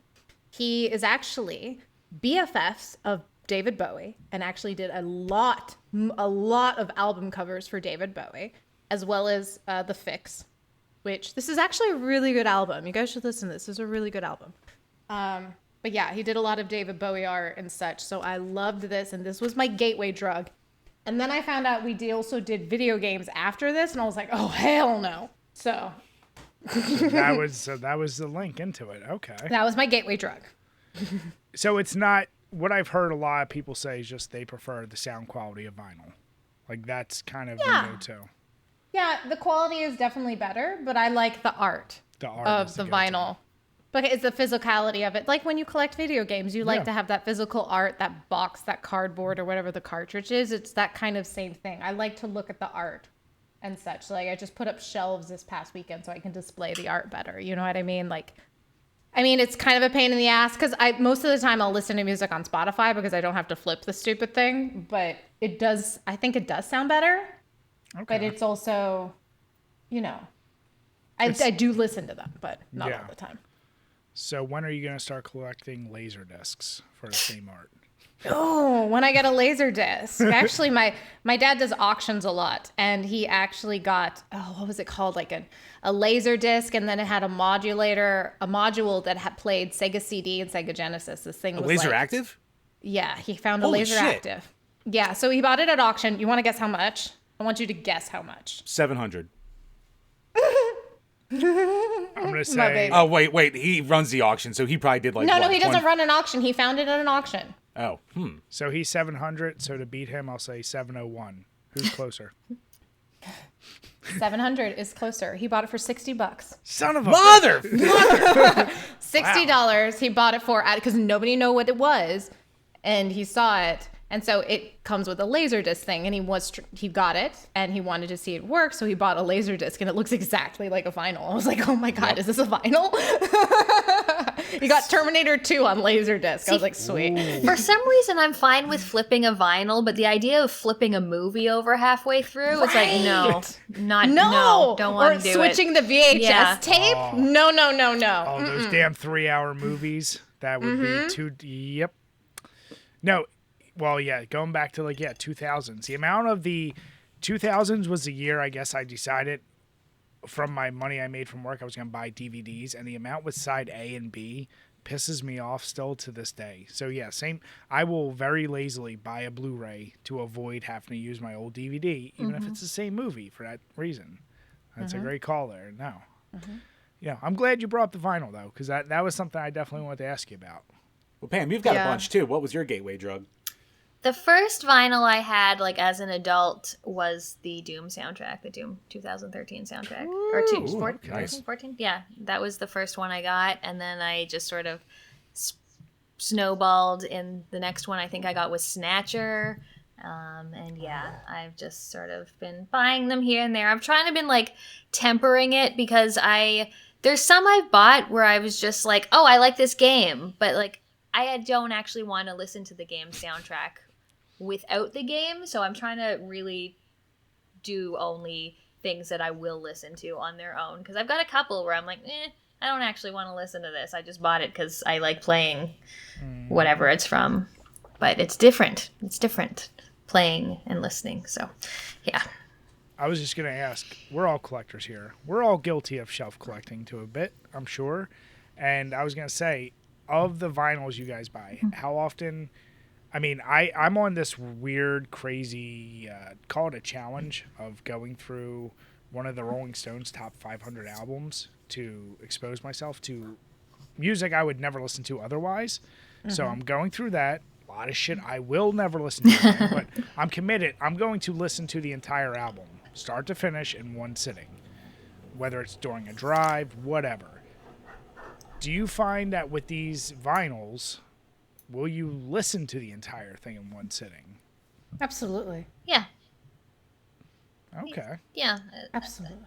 He is actually BFFs of David Bowie and actually did a lot of album covers for David Bowie, as well as The Fix, which this is actually a really good album. You guys should listen to this. This is a really good album. But yeah, he did a lot of David Bowie art and such. So I loved this, and this was my gateway drug. And then I found out we also did video games after this, and I was like, oh, hell no. So that was the link into it. Okay. that was my gateway drug. So it's not what I've heard a lot of people say is just they prefer the sound quality of vinyl. Like that's kind of Yeah. the go-to. Yeah, the quality is definitely better, but I like the art The art of is the go-to. vinyl. But it's the physicality of it. Like when you collect video games, you like Yeah. to have that physical art, that box, that cardboard, or whatever the cartridge is. It's that kind of same thing. I like to look at the art and such. Like I just put up shelves this past weekend so I can display the art better. You know what I mean? Like, I mean, it's kind of a pain in the ass because most of the time I'll listen to music on Spotify because I don't have to flip the stupid thing. But I think it does sound better. Okay. But it's also, you know, I do listen to them, but not Yeah. all the time. So when are you going to start collecting laser discs for the same art? Oh, when I get a laser disc. Actually, my dad does auctions a lot, and he actually got, what was it called? Like a laser disc, and then it had a module that had played Sega CD and Sega Genesis. This thing was Laser like, active? Yeah, he found a Holy laser shit. active. Yeah, so he bought it at auction. You want to guess how much? I want you to guess how much. 700. I'm going to say baby. Oh, wait. He runs the auction, so he probably did like No, what, he doesn't 20? run an auction. He found it at an auction. Oh, so he's 700, so to beat him I'll say 701. Who's closer? 700 is closer. He bought it for $60. Son of a mother! $60 he bought it for because nobody knew what it was, and he saw it. And so it comes with a Laserdisc thing, and he got it, and he wanted to see it work, so he bought a Laserdisc, and it looks exactly like a vinyl. I was like, oh my God, is this a vinyl? He got Terminator 2 on Laserdisc. I was like, sweet. Ooh. For some reason, I'm fine with flipping a vinyl, but the idea of flipping a movie over halfway through, it's like, no, don't want to do it. Or switching the VHS tape? Oh. No. All those damn 3-hour movies. That would be too. Yep. No. Well, yeah, going back to 2000s. The amount of the 2000s was the year I guess I decided from my money I made from work I was going to buy DVDs, and the amount with side A and B pisses me off still to this day. So yeah, same. I will very lazily buy a Blu-ray to avoid having to use my old DVD, even if it's the same movie for that reason. That's a great call there. No. Yeah, I'm glad you brought up the vinyl though, because that was something I definitely wanted to ask you about. Well, Pam, you've got a bunch too. What was your gateway drug? The first vinyl I had, as an adult, was the Doom soundtrack, the Doom 2013 soundtrack. Or 14? Yeah, that was the first one I got, and then I just sort of snowballed in the next one I think I got was Snatcher. And yeah, I've just sort of been buying them here and there. I'm trying to been tempering it because there's some I've bought where I was just like, oh, I like this game, but I don't actually want to listen to the game soundtrack without the game, so I'm trying to really do only things that I will listen to on their own, because I've got a couple where I'm like, I don't actually want to listen to this. I just bought it because I like playing whatever it's from. But it's different. It's different playing and listening, so yeah. I was just going to ask, we're all collectors here. We're all guilty of shelf collecting to a bit, I'm sure. And I was going to say, of the vinyls you guys buy, how often... I mean, I'm on this weird, crazy, call it a challenge of going through one of the Rolling Stones top 500 albums to expose myself to music I would never listen to otherwise. So I'm going through that. A lot of shit I will never listen to again, but I'm committed. I'm going to listen to the entire album, start to finish, in one sitting, whether it's during a drive, whatever. Do you find that with these vinyls... will you listen to the entire thing in one sitting? Absolutely. Yeah. Okay. Yeah. Absolutely.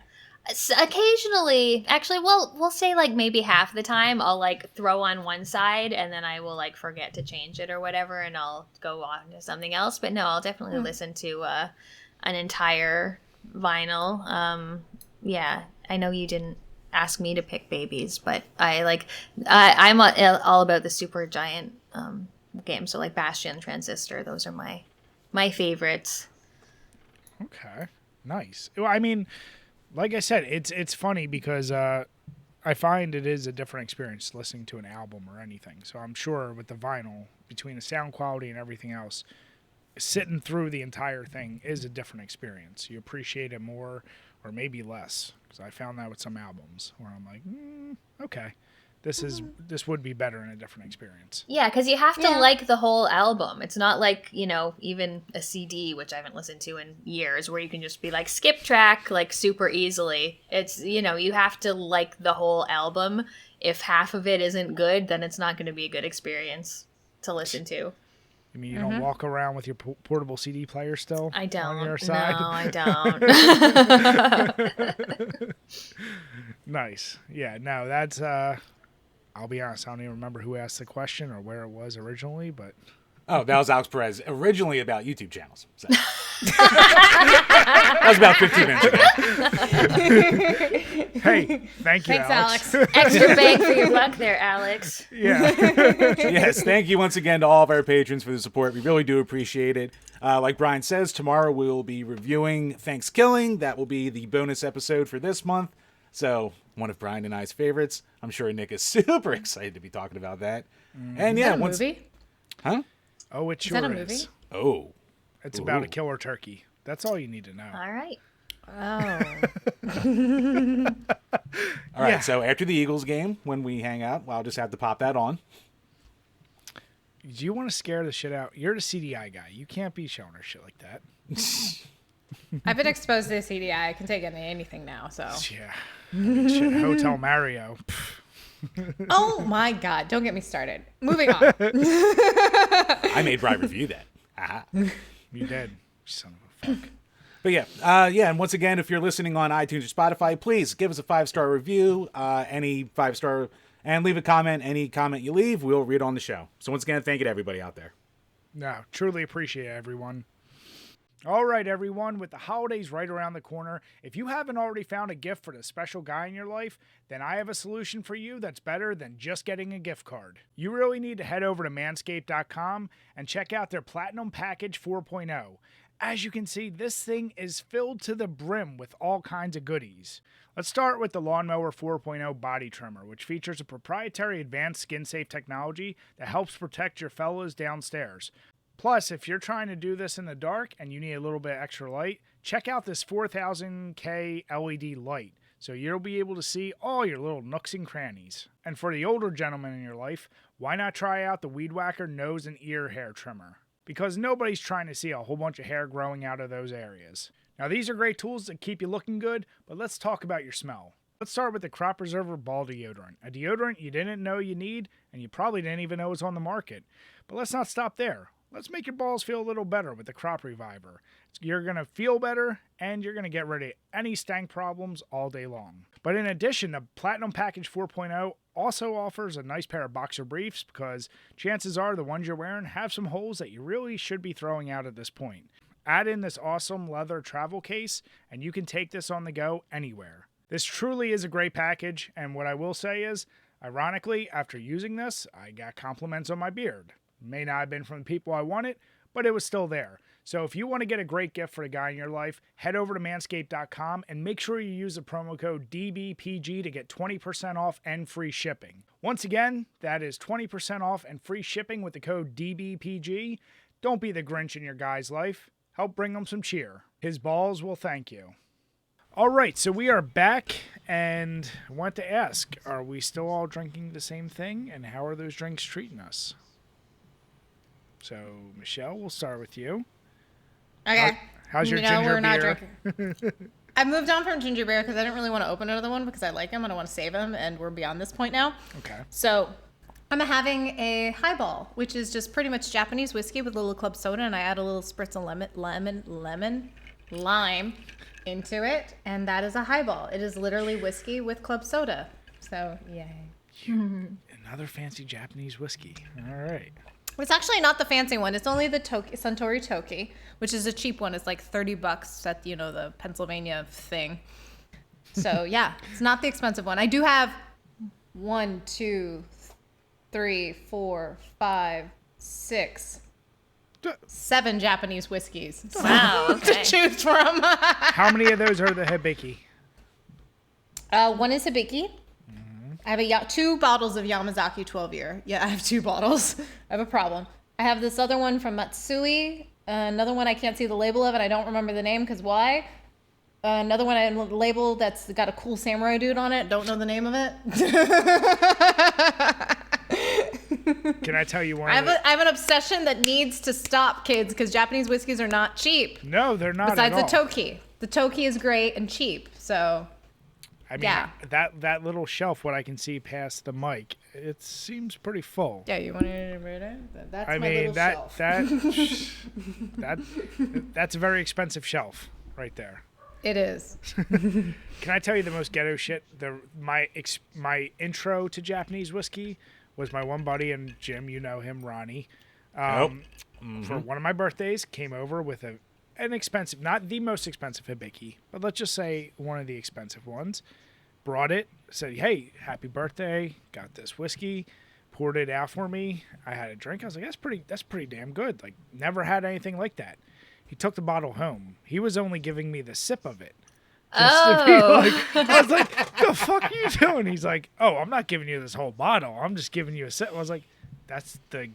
Occasionally, actually, we'll say maybe half the time I'll throw on one side and then I will forget to change it or whatever, and I'll go on to something else. But no, I'll definitely listen to an entire vinyl. Yeah, I know you didn't ask me to pick babies, but I'm all about the super giant games. So Bastion, Transistor, those are my favorites. Okay, nice. Well, I mean, like I said, it's funny because I find it is a different experience listening to an album or anything. So I'm sure with the vinyl, between the sound quality and everything else, sitting through the entire thing is a different experience. You appreciate it more or maybe less, because I found that with some albums where I'm like, okay, this would be better in a different experience. Yeah, because you have to like the whole album. It's not even a CD, which I haven't listened to in years, where you can just be skip track super easily. It's, you have to like the whole album. If half of it isn't good, then it's not going to be a good experience to listen to. You mean you don't walk around with your portable CD player still? I don't. On your side? No, I don't. Nice. Yeah, no, that's... I'll be honest, I don't even remember who asked the question or where it was originally, but... Oh, that was Alex Perez, originally about YouTube channels. So. That was about 15 minutes ago. Hey, thank you, Thanks, Alex. Extra bang for your buck there, Alex. Yeah. Yes, thank you once again to all of our patrons for the support. We really do appreciate it. Like Brian says, tomorrow we'll be reviewing Thanksgiving. That will be the bonus episode for this month. So, one of Brian and I's favorites. I'm sure Nick is super excited to be talking about that. And yeah, is that a movie? Huh? Oh, it sure Is that a movie? Oh. It's about a killer turkey. That's all you need to know. All right. Oh. All right, so after the Eagles game, when we hang out, I'll just have to pop that on. Do you want to scare the shit out? You're the CDI guy. You can't be showing her shit like that. I've been exposed to CDI. I can take anything now, so. Yeah. Shit, Hotel Mario. Oh my God. Don't get me started. Moving on. I made Bri review that. Aha. You did, son of a fuck. But yeah, and once again, if you're listening on iTunes or Spotify, please give us a 5-star review, any 5-star, and leave a comment. Any comment you leave, we'll read on the show. So once again, thank you to everybody out there. No, truly appreciate it, everyone. All right, everyone, with the holidays right around the corner, if you haven't already found a gift for the special guy in your life, then I have a solution for you that's better than just getting a gift card. You really need to head over to Manscaped.com and check out their Platinum Package 4.0. As you can see, this thing is filled to the brim with all kinds of goodies. Let's start with the Lawnmower 4.0 Body Trimmer, which features a proprietary advanced skin-safe technology that helps protect your fellas downstairs. Plus, if you're trying to do this in the dark and you need a little bit extra light, check out this 4000K LED light, so you'll be able to see all your little nooks and crannies. And for the older gentleman in your life, why not try out the Weed Whacker Nose and Ear Hair Trimmer? Because nobody's trying to see a whole bunch of hair growing out of those areas. Now, these are great tools that keep you looking good, but let's talk about your smell. Let's start with the Crop Preserver Ball Deodorant, a deodorant you didn't know you need, and you probably didn't even know was on the market. But let's not stop there. Let's make your balls feel a little better with the Crop Reviver. You're going to feel better, and you're going to get rid of any stank problems all day long. But in addition, the Platinum Package 4.0 also offers a nice pair of boxer briefs, because chances are the ones you're wearing have some holes that you really should be throwing out at this point. Add in this awesome leather travel case, and you can take this on the go anywhere. This truly is a great package, and what I will say is, ironically, after using this, I got compliments on my beard. May not have been from the people I wanted, but it was still there. So if you want to get a great gift for the guy in your life, head over to Manscaped.com and make sure you use the promo code DBPG to get 20% off and free shipping. Once again, that is 20% off and free shipping with the code DBPG. Don't be the Grinch in your guy's life. Help bring him some cheer. His balls will thank you. All right, so we are back, and I want to ask, are we still all drinking the same thing, and how are those drinks treating us? So, Michelle, we'll start with you. Okay. How's your ginger we're not beer? drinking. I moved on from ginger beer because I didn't really want to open another one because I like them and I want to save them, and we're beyond this point now. Okay. So I'm having a highball, which is just pretty much Japanese whiskey with a little club soda, and I add a little spritz of lime into it, and that is a highball. It is literally whiskey with club soda. So, yay. Another fancy Japanese whiskey. All right. It's actually not the fancy one. It's only the Suntory Toki, which is a cheap one. It's like $30 at, the Pennsylvania thing. So, yeah, it's not the expensive one. I do have 1, 2, 3, 4, 5, 6, 7 Japanese whiskeys. Wow, okay. To choose from. How many of those are the Hibiki? One is Hibiki. I have 2 bottles of Yamazaki 12-year. Yeah, I have 2 bottles. I have a problem. I have this other one from Matsui. Another one I can't see the label of, and I don't remember the name because why? Another one I have a label that's got a cool samurai dude on it. Don't know the name of it. Can I tell you one? I have an obsession that needs to stop, kids, because Japanese whiskeys are not cheap. No, they're not. Besides at the all. Toki. The Toki is great and cheap, so... I mean, Yeah. that little shelf, what I can see past the mic, it seems pretty full. Yeah, you want to read it? That's I my mean, little shelf. that's a very expensive shelf right there. It is. Can I tell you the most ghetto shit? My intro to Japanese whiskey was my one buddy, and Jim, you know him, Ronnie. For one of my birthdays, came over with an expensive, not the most expensive Hibiki, but let's just say one of the expensive ones. Brought it, said, "Hey, happy birthday!" Got this whiskey, poured it out for me. I had a drink. I was like, "That's pretty damn good." Like, never had anything like that. He took the bottle home. He was only giving me the sip of it. To be like, I was like, "The fuck are you doing?" He's like, "Oh, I'm not giving you this whole bottle. I'm just giving you a sip." I was like, "That's the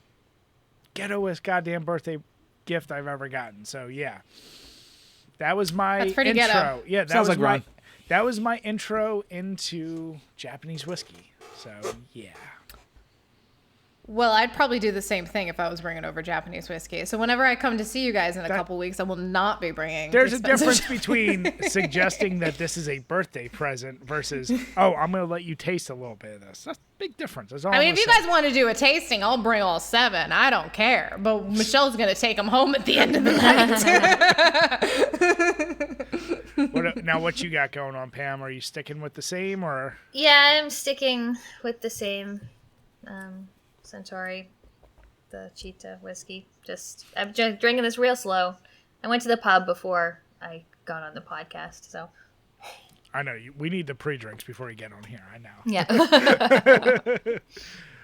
ghettoest goddamn birthday gift I've ever gotten." So yeah, that was my That's pretty intro. ghetto. Yeah, that Sounds was like Ron. that was my intro into Japanese whiskey. So yeah. Well, I'd probably do the same thing if I was bringing over Japanese whiskey. So whenever I come to see you guys in a couple weeks, I will not be bringing. There's a difference between suggesting that this is a birthday present versus, oh, I'm going to let you taste a little bit of this. That's a big difference. That's all I mean, if you guys want to do a tasting, I'll bring all 7. I don't care. But Michelle's going to take them home at the end of the night. Now, what you got going on, Pam? Are you sticking with the same or? Yeah, I'm sticking with the same. Centauri, the Cheetah whiskey. I'm just drinking this real slow. I went to the pub before I got on the podcast, so. I know we need the pre-drinks before you get on here. I know. Yeah.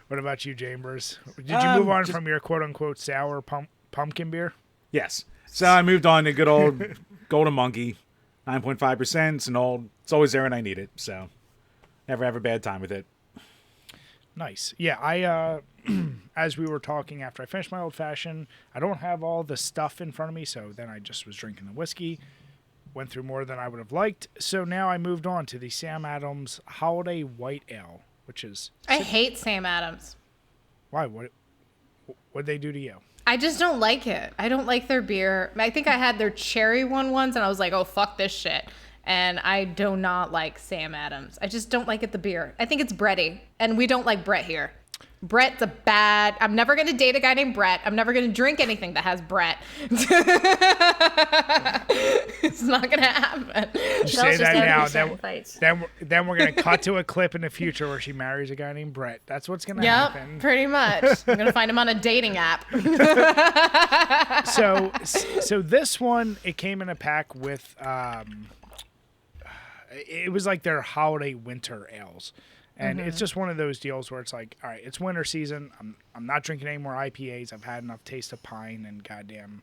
What about you, Chambers? Did you move on from your quote-unquote sour pumpkin beer? Yes. So I moved on to good old Golden Monkey, 9.5%. It's always there when I need it. So never have a bad time with it. Nice. Yeah, I as we were talking after I finished my old fashioned, I don't have all the stuff in front of me, so then I just was drinking the whiskey. Went through more than I would have liked. So now I moved on to the Sam Adams Holiday White Ale, which is I hate Sam Adams. Why? What'd they do to you? I just don't like it. I don't like their beer. I think I had their cherry one once, and I was like, oh, fuck this shit. And I do not like Sam Adams. I just don't like it, the beer. I think it's bready, and we don't like Brett here. Brett's a bad... I'm never going to date a guy named Brett. I'm never going to drink anything that has Brett. It's not going to happen. You say that now, then we're going to cut to a clip in the future where she marries a guy named Brett. That's what's going to happen. Yep, pretty much. I'm going to find him on a dating app. So this one, it came in a pack with... it was like their holiday winter ales. And it's just one of those deals where it's like, all right, it's winter season. I'm not drinking any more IPAs. I've had enough taste of pine and goddamn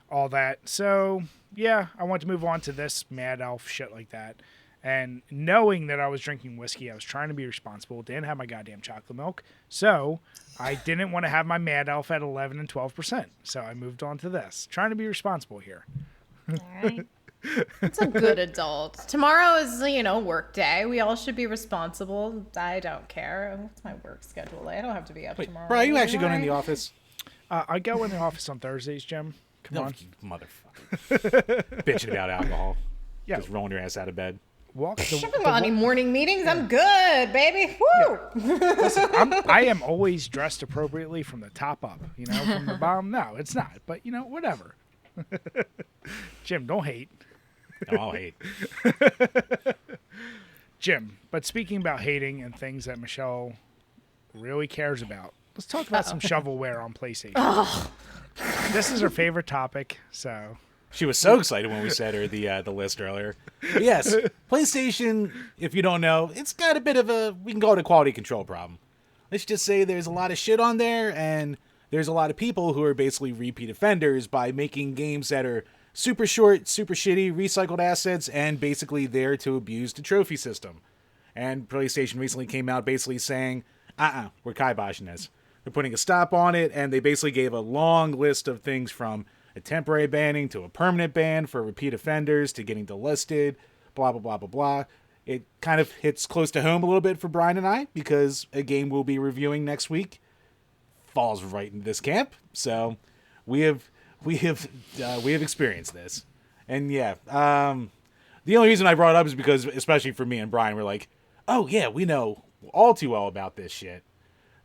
all that. So, yeah, I want to move on to this Mad Elf shit like that. And knowing that I was drinking whiskey, I was trying to be responsible. Didn't have my goddamn chocolate milk. So I didn't want to have my Mad Elf at 11 and 12%. So I moved on to this. Trying to be responsible here. All right. It's a good adult. Tomorrow is, work day. We all should be responsible. I don't care. What's my work schedule? I don't have to be up tomorrow. Bro, are you actually going in the office? I go in the office on Thursdays, Jim. Come on. Motherfucker. Bitching about alcohol. Yeah. Just rolling your ass out of bed. Haven't got any morning meetings. I'm good, baby. Woo! Yeah. Listen, I am always dressed appropriately from the top up. From the bottom. No, it's not. But, whatever. Jim, don't hate. No, I'll hate. Jim, but speaking about hating and things that Michelle really cares about, let's talk about some shovelware on PlayStation. Oh. This is her favorite topic, so... She was so excited when we said her the list earlier. But yes, PlayStation, if you don't know, it's got a bit of we can call it a quality control problem. Let's just say there's a lot of shit on there, and there's a lot of people who are basically repeat offenders by making games that are super short, super shitty, recycled assets, and basically there to abuse the trophy system. And PlayStation recently came out basically saying, we're kiboshing this. They're putting a stop on it, and they basically gave a long list of things from a temporary banning to a permanent ban for repeat offenders to getting delisted, blah, blah, blah, blah, blah. It kind of hits close to home a little bit for Brian and I, because a game we'll be reviewing next week falls right into this camp. So we have experienced this. And yeah, the only reason I brought it up is because, especially for me and Brian, we're like, oh yeah, we know all too well about this shit.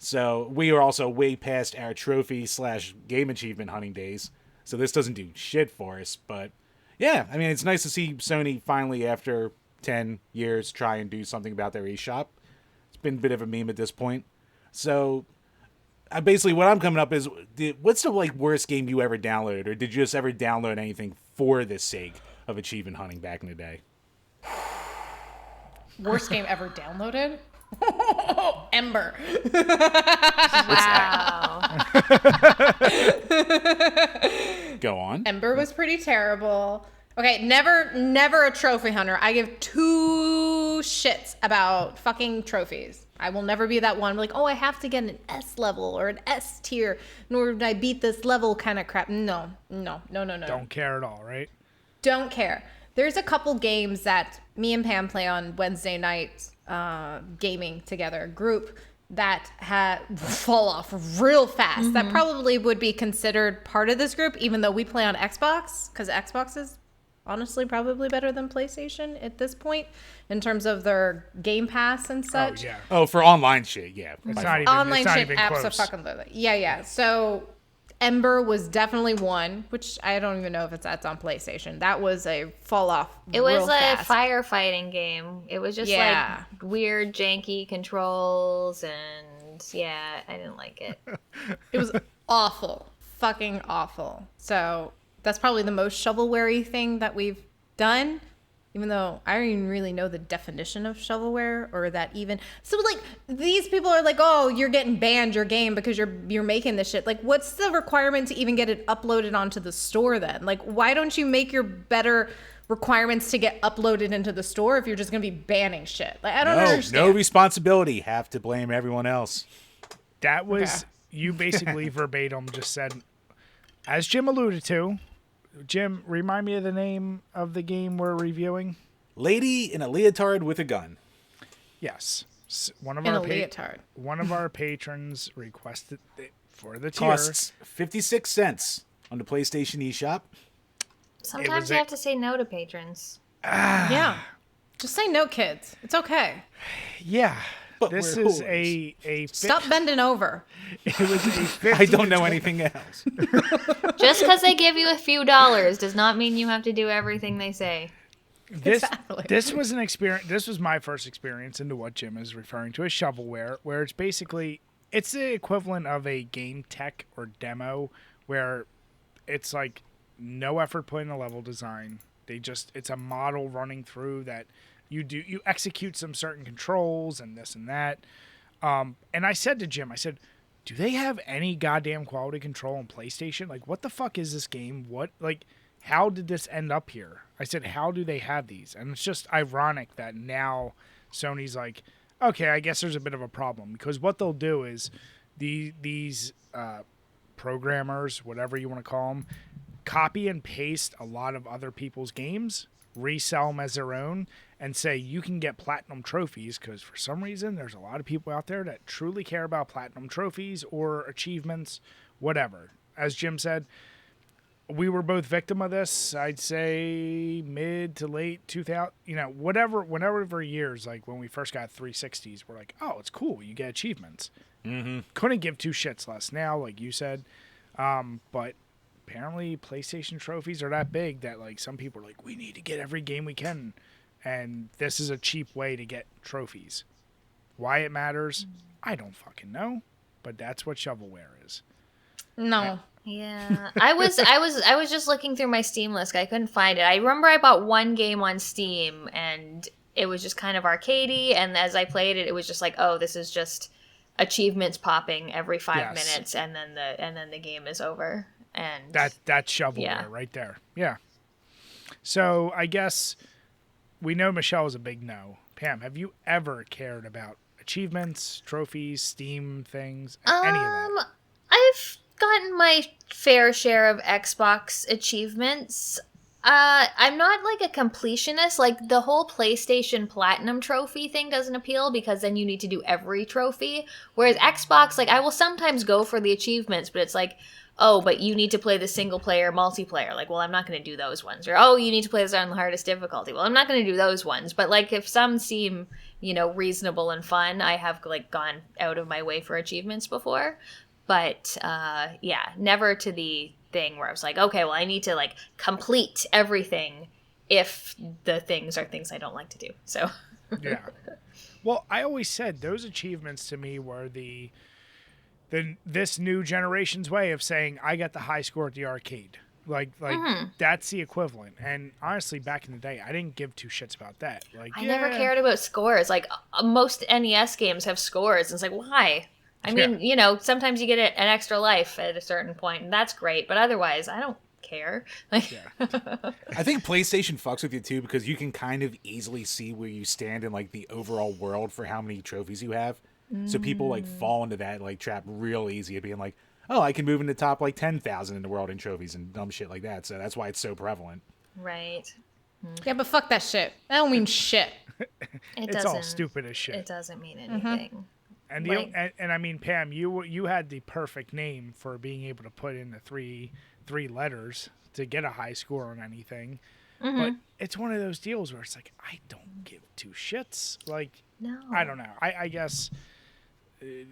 So we are also way past our trophy / game achievement hunting days. So this doesn't do shit for us. But yeah, I mean, it's nice to see Sony finally, after 10 years, try and do something about their eShop. It's been a bit of a meme at this point. So basically what I'm coming up is, what's the worst game you ever downloaded? Or did you just ever download anything for the sake of achievement hunting back in the day? Worst game ever downloaded? Ember. Wow. Go on. Ember was pretty terrible. Okay, never a trophy hunter. I give 2 shits about fucking trophies. I will never be that one like, oh, I have to get an S level or an S tier in order to beat this level kind of crap. No. Don't care at all, right? Don't care. There's a couple games that me and Pam play on Wednesday nights, gaming together, group, that fall off real fast. That probably would be considered part of this group, even though we play on Xbox, because Xbox is honestly probably better than PlayStation at this point in terms of their Game Pass and such. Oh, yeah. Oh, for online shit, yeah. It's not even, Online it's not shit, even apps are close. fucking yeah. So Ember was definitely one, which I don't even know if that's on PlayStation. That was a fall off. It was real a fast. firefighting game. It was just Yeah. like weird, janky controls, and yeah, I didn't like it. It was awful, fucking awful. So that's probably the most shovelware-y thing that we've done. Even though I don't even really know the definition of shovelware or that even. So like these people are like, oh, you're getting banned your game because you're making this shit. Like, what's the requirement to even get it uploaded onto the store then? Like, why don't you make your better requirements to get uploaded into the store if you're just gonna be banning shit? Like, I don't understand. No responsibility. Have to blame everyone else. That was, you basically verbatim just said, as Jim alluded to. Jim, remind me of the name of the game we're reviewing. Lady in a leotard with a gun. Yes. One of our patrons requested it for the tier. Costs 56 cents on the PlayStation eShop. Sometimes you have to say no to patrons. Yeah. Just say no, kids. It's okay. Yeah. But This we're is whores. a Stop bending over. It was a 50 I don't know anything else. Just because they give you a few dollars does not mean you have to do everything they say. Exactly. This was an experience. This was my first experience into what Jim is referring to as shovelware, where it's basically it's the equivalent of a game tech or demo, where it's like no effort put in the level design. It's a model running through that you execute some certain controls and this and that. And I said to Jim, I said, do they have any goddamn quality control on PlayStation? Like, what the fuck is this game? How did this end up here? I said, how do they have these? And it's just ironic that now Sony's like, okay, I guess there's a bit of a problem, because what they'll do is these programmers, whatever you want to call them, copy and paste a lot of other people's games, resell them as their own, and say you can get platinum trophies, because for some reason there's a lot of people out there that truly care about platinum trophies or achievements, whatever. As Jim said, we were both victim of this. I'd say mid to late 2000, whatever years, like when we first got 360s, we're like, oh, it's cool, you get achievements. Couldn't give two shits less now, like you said. But apparently PlayStation trophies are that big that like some people are like, we need to get every game we can, and this is a cheap way to get trophies. Why it matters, I don't fucking know, but that's what shovelware is. No. Yeah, I was just looking through my Steam list. I couldn't find it. I remember I bought one game on Steam, and it was just kind of arcadey. And as I played it, it was just like, oh, this is just achievements popping every 5 minutes, and then the game is over. And that's shovelware right there. Yeah. So I guess we know Michelle is a big no. Pam, have you ever cared about achievements, trophies, Steam things, any of that? I've gotten my fair share of Xbox achievements. I'm not like a completionist. Like the whole PlayStation Platinum trophy thing doesn't appeal, because then you need to do every trophy. Whereas Xbox, like I will sometimes go for the achievements, but it's like, oh, but you need to play the single player multiplayer. Like, well, I'm not going to do those ones. Or, oh, you need to play this on the hardest difficulty. Well, I'm not going to do those ones. But like if some seem, reasonable and fun, I have like gone out of my way for achievements before. But never to the thing where I was like, okay, well, I need to like complete everything if the things are things I don't like to do. So yeah. Well, I always said those achievements to me were this new generation's way of saying I got the high score at the arcade. Like that's the equivalent. And honestly, back in the day, I didn't give two shits about that. Like I never cared about scores. Like most NES games have scores. And it's like, why? I mean, sometimes you get an extra life at a certain point, and that's great. But otherwise, I don't care. Like, I think PlayStation fucks with you too, because you can kind of easily see where you stand in like the overall world for how many trophies you have. So people like fall into that like trap real easy of being like, oh, I can move in the top like 10,000 in the world in trophies and dumb shit like that. So that's why it's so prevalent. right. Yeah, but fuck that shit. That don't mean shit. it's all stupid as shit. It doesn't mean anything. And and I mean, Pam, you had the perfect name for being able to put in the three letters to get a high score on anything. Mm-hmm. But it's one of those deals where it's like, I don't give two shits. Like, No. I don't know. I guess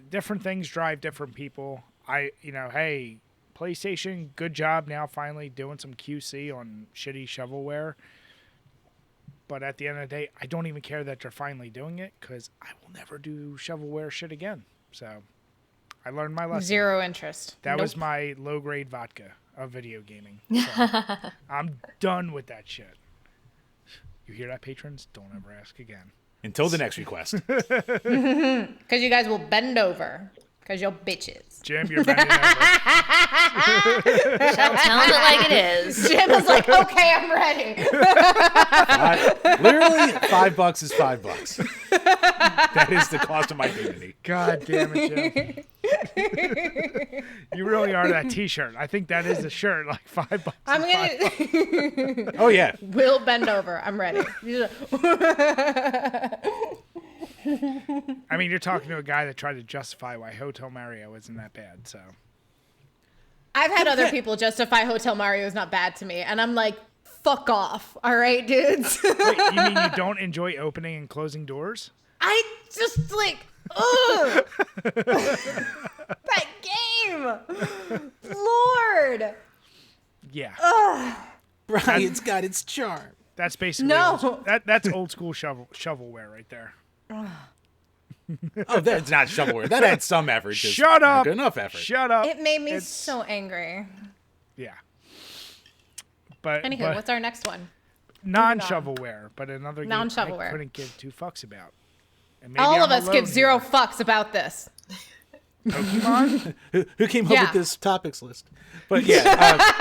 different things drive different people. Hey, PlayStation, good job now finally doing some QC on shitty shovelware. But at the end of the day, I don't even care that they're finally doing it because I will never do shovelware shit again. So I learned my lesson. Zero interest. That Nope. was my low-grade vodka of video gaming. So I'm done with that shit. You hear that, patrons? Don't ever ask again. Until the next request. Because you guys will bend over. Because you're bitches. Jim, you're bending over. Tell him it like it is. Jim was like, okay, I'm ready. Literally, $5 is $5. That is the cost of my dignity. God damn it, Jim. You really are that T-shirt. I think that is the shirt, like $5. I'm going to... Oh, yeah. Will bend over. I'm ready. I mean, you're talking to a guy that tried to justify why Hotel Mario isn't that bad, so. I've had other people justify Hotel Mario is not bad to me, and I'm like, fuck off. All right, dudes. Wait, you mean you don't enjoy opening and closing doors? I just like, ugh. That game. Lord. Yeah. Brian's got its charm. That's basically No. that's old school shovelware right there. Oh, that's not shovelware. That had some effort. Just Shut not up. good enough effort. Shut up. It made me It's- so angry. Yeah. But Anywho, what's our next one? non-shovelware, but another game I Non-shovelware. couldn't give two fucks about. And maybe All I'm of us give alone zero here. fucks about this. Pokemon? Who came up Yeah. with this topics list? But yeah.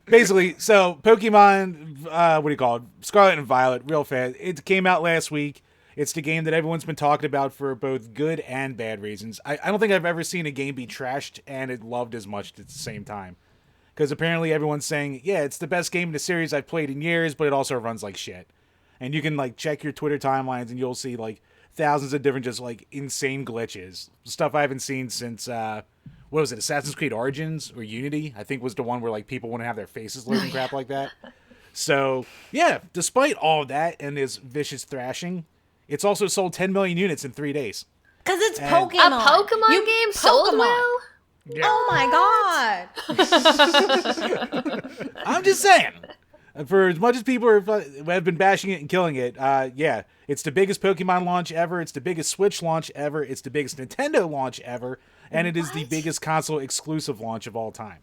Basically, so Pokemon, what do you call it? Scarlet and Violet, real fast. It came out last week. It's the game that everyone's been talking about for both good and bad reasons. I don't think I've ever seen a game be trashed and it loved as much at the same time. Because apparently everyone's saying, yeah, it's the best game in the series I've played in years, but it also runs like shit. And you can like check your Twitter timelines and you'll see like thousands of different just like insane glitches. Stuff I haven't seen since, what was it, Assassin's Creed Origins or Unity? I think was the one where like people wouldn't have their faces loaded and crap like that. So, yeah, despite all of that and this vicious thrashing, it's also sold 10 million units in 3 days. Because it's And- Pokemon. A Pokemon You game sold Pokemon. well? Yeah. Oh my god. I'm just saying. For as much as people have been bashing it and killing it, yeah, it's the biggest Pokemon launch ever. It's the biggest Switch launch ever. It's the biggest Nintendo launch ever. And it is the biggest console exclusive launch of all time.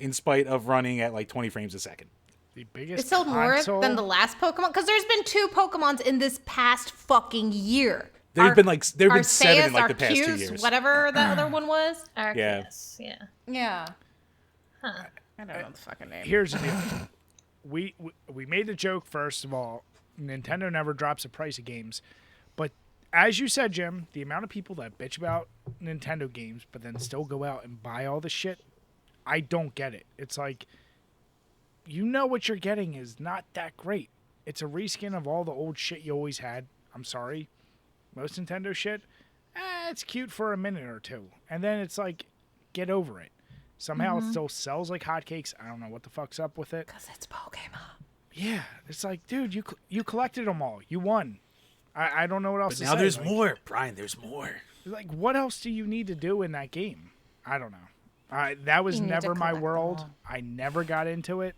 In spite of running at like 20 frames a second. The biggest It sold console? more than the last Pokemon? Because there's been 2 Pokemons in this past fucking year. There've been 7 in like the past 2 Arceus, years. Whatever the other one was. Arceus, yeah. Yeah. Huh. I don't know the fucking name. Here's the deal. We made a joke, first of all. Nintendo never drops the price of games. But as you said, Jim, the amount of people that bitch about Nintendo games but then still go out and buy all the shit, I don't get it. It's like, you know what you're getting is not that great. It's a reskin of all the old shit you always had. I'm sorry. Most Nintendo shit, it's cute for a minute or two. And then it's like, get over it. Somehow it still sells like hotcakes. I don't know what the fuck's up with it. Because it's Pokemon. Yeah, it's like, dude, you collected them all. You won. I don't know what else But to now say. there's Like, more, Brian. There's more. Like, what else do you need to do in that game? I don't know. That was You need to never my collect them world. all. I never got into it.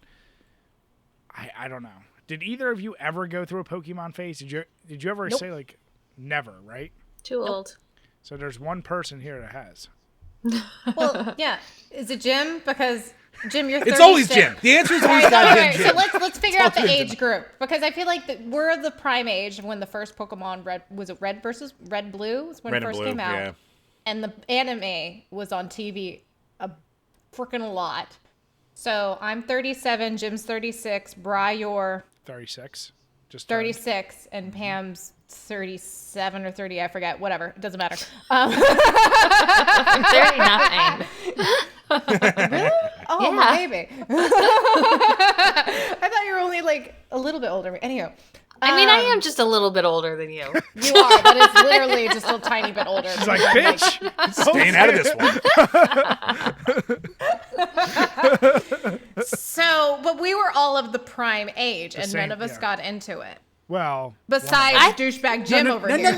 I don't know. Did either of you ever go through a Pokemon phase? Did you ever Nope. say like never, right? Too old. So there's one person here that has. Well, yeah. Is it Jim? Because Jim, you're 36. It's always Jim. The answer is always All goddamn right, Jim. so let's figure out the always age group, because I feel like we're the prime age of when the first Pokemon was it Red versus Red Blue was when Red it and first Blue, came out, yeah. and the anime was on TV a freaking lot. So I'm 37, Jim's 36, Bri, you're 36. Just turned. 36, and Pam's 37 or 30, I forget, whatever, it doesn't matter. 39. Oh, Yeah. my baby. I thought you were only like a little bit older. Anyhow, I mean, I am just a little bit older than you. You are, but it's literally just a tiny bit older. She's like, bitch, Staying out of this one. So, but we were all of the prime age, and same, none of us yeah. got into it. Well, Besides douchebag Jim over No. here.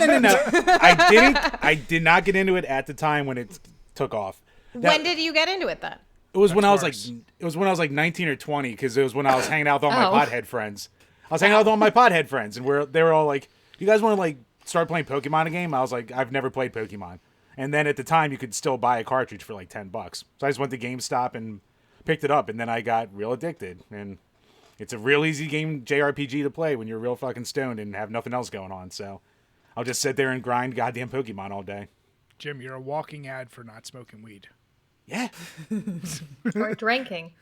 I did not get into it at the time when it took off. When did you get into it then? It was when I was worse. like, 19 or 20, because it was when I was hanging out with all my Oh. pothead friends. I was hanging out with all my pothead friends, and they were all like, "You guys want to like start playing Pokemon game?" I was like, "I've never played Pokemon." And then at the time, you could still buy a cartridge for like $10. So I just went to GameStop and picked it up, and then I got real addicted. And it's a real easy game, JRPG to play when you're real fucking stoned and have nothing else going on. So I'll just sit there and grind goddamn Pokemon all day. Jim, you're a walking ad for not smoking weed. Yeah, Or drinking.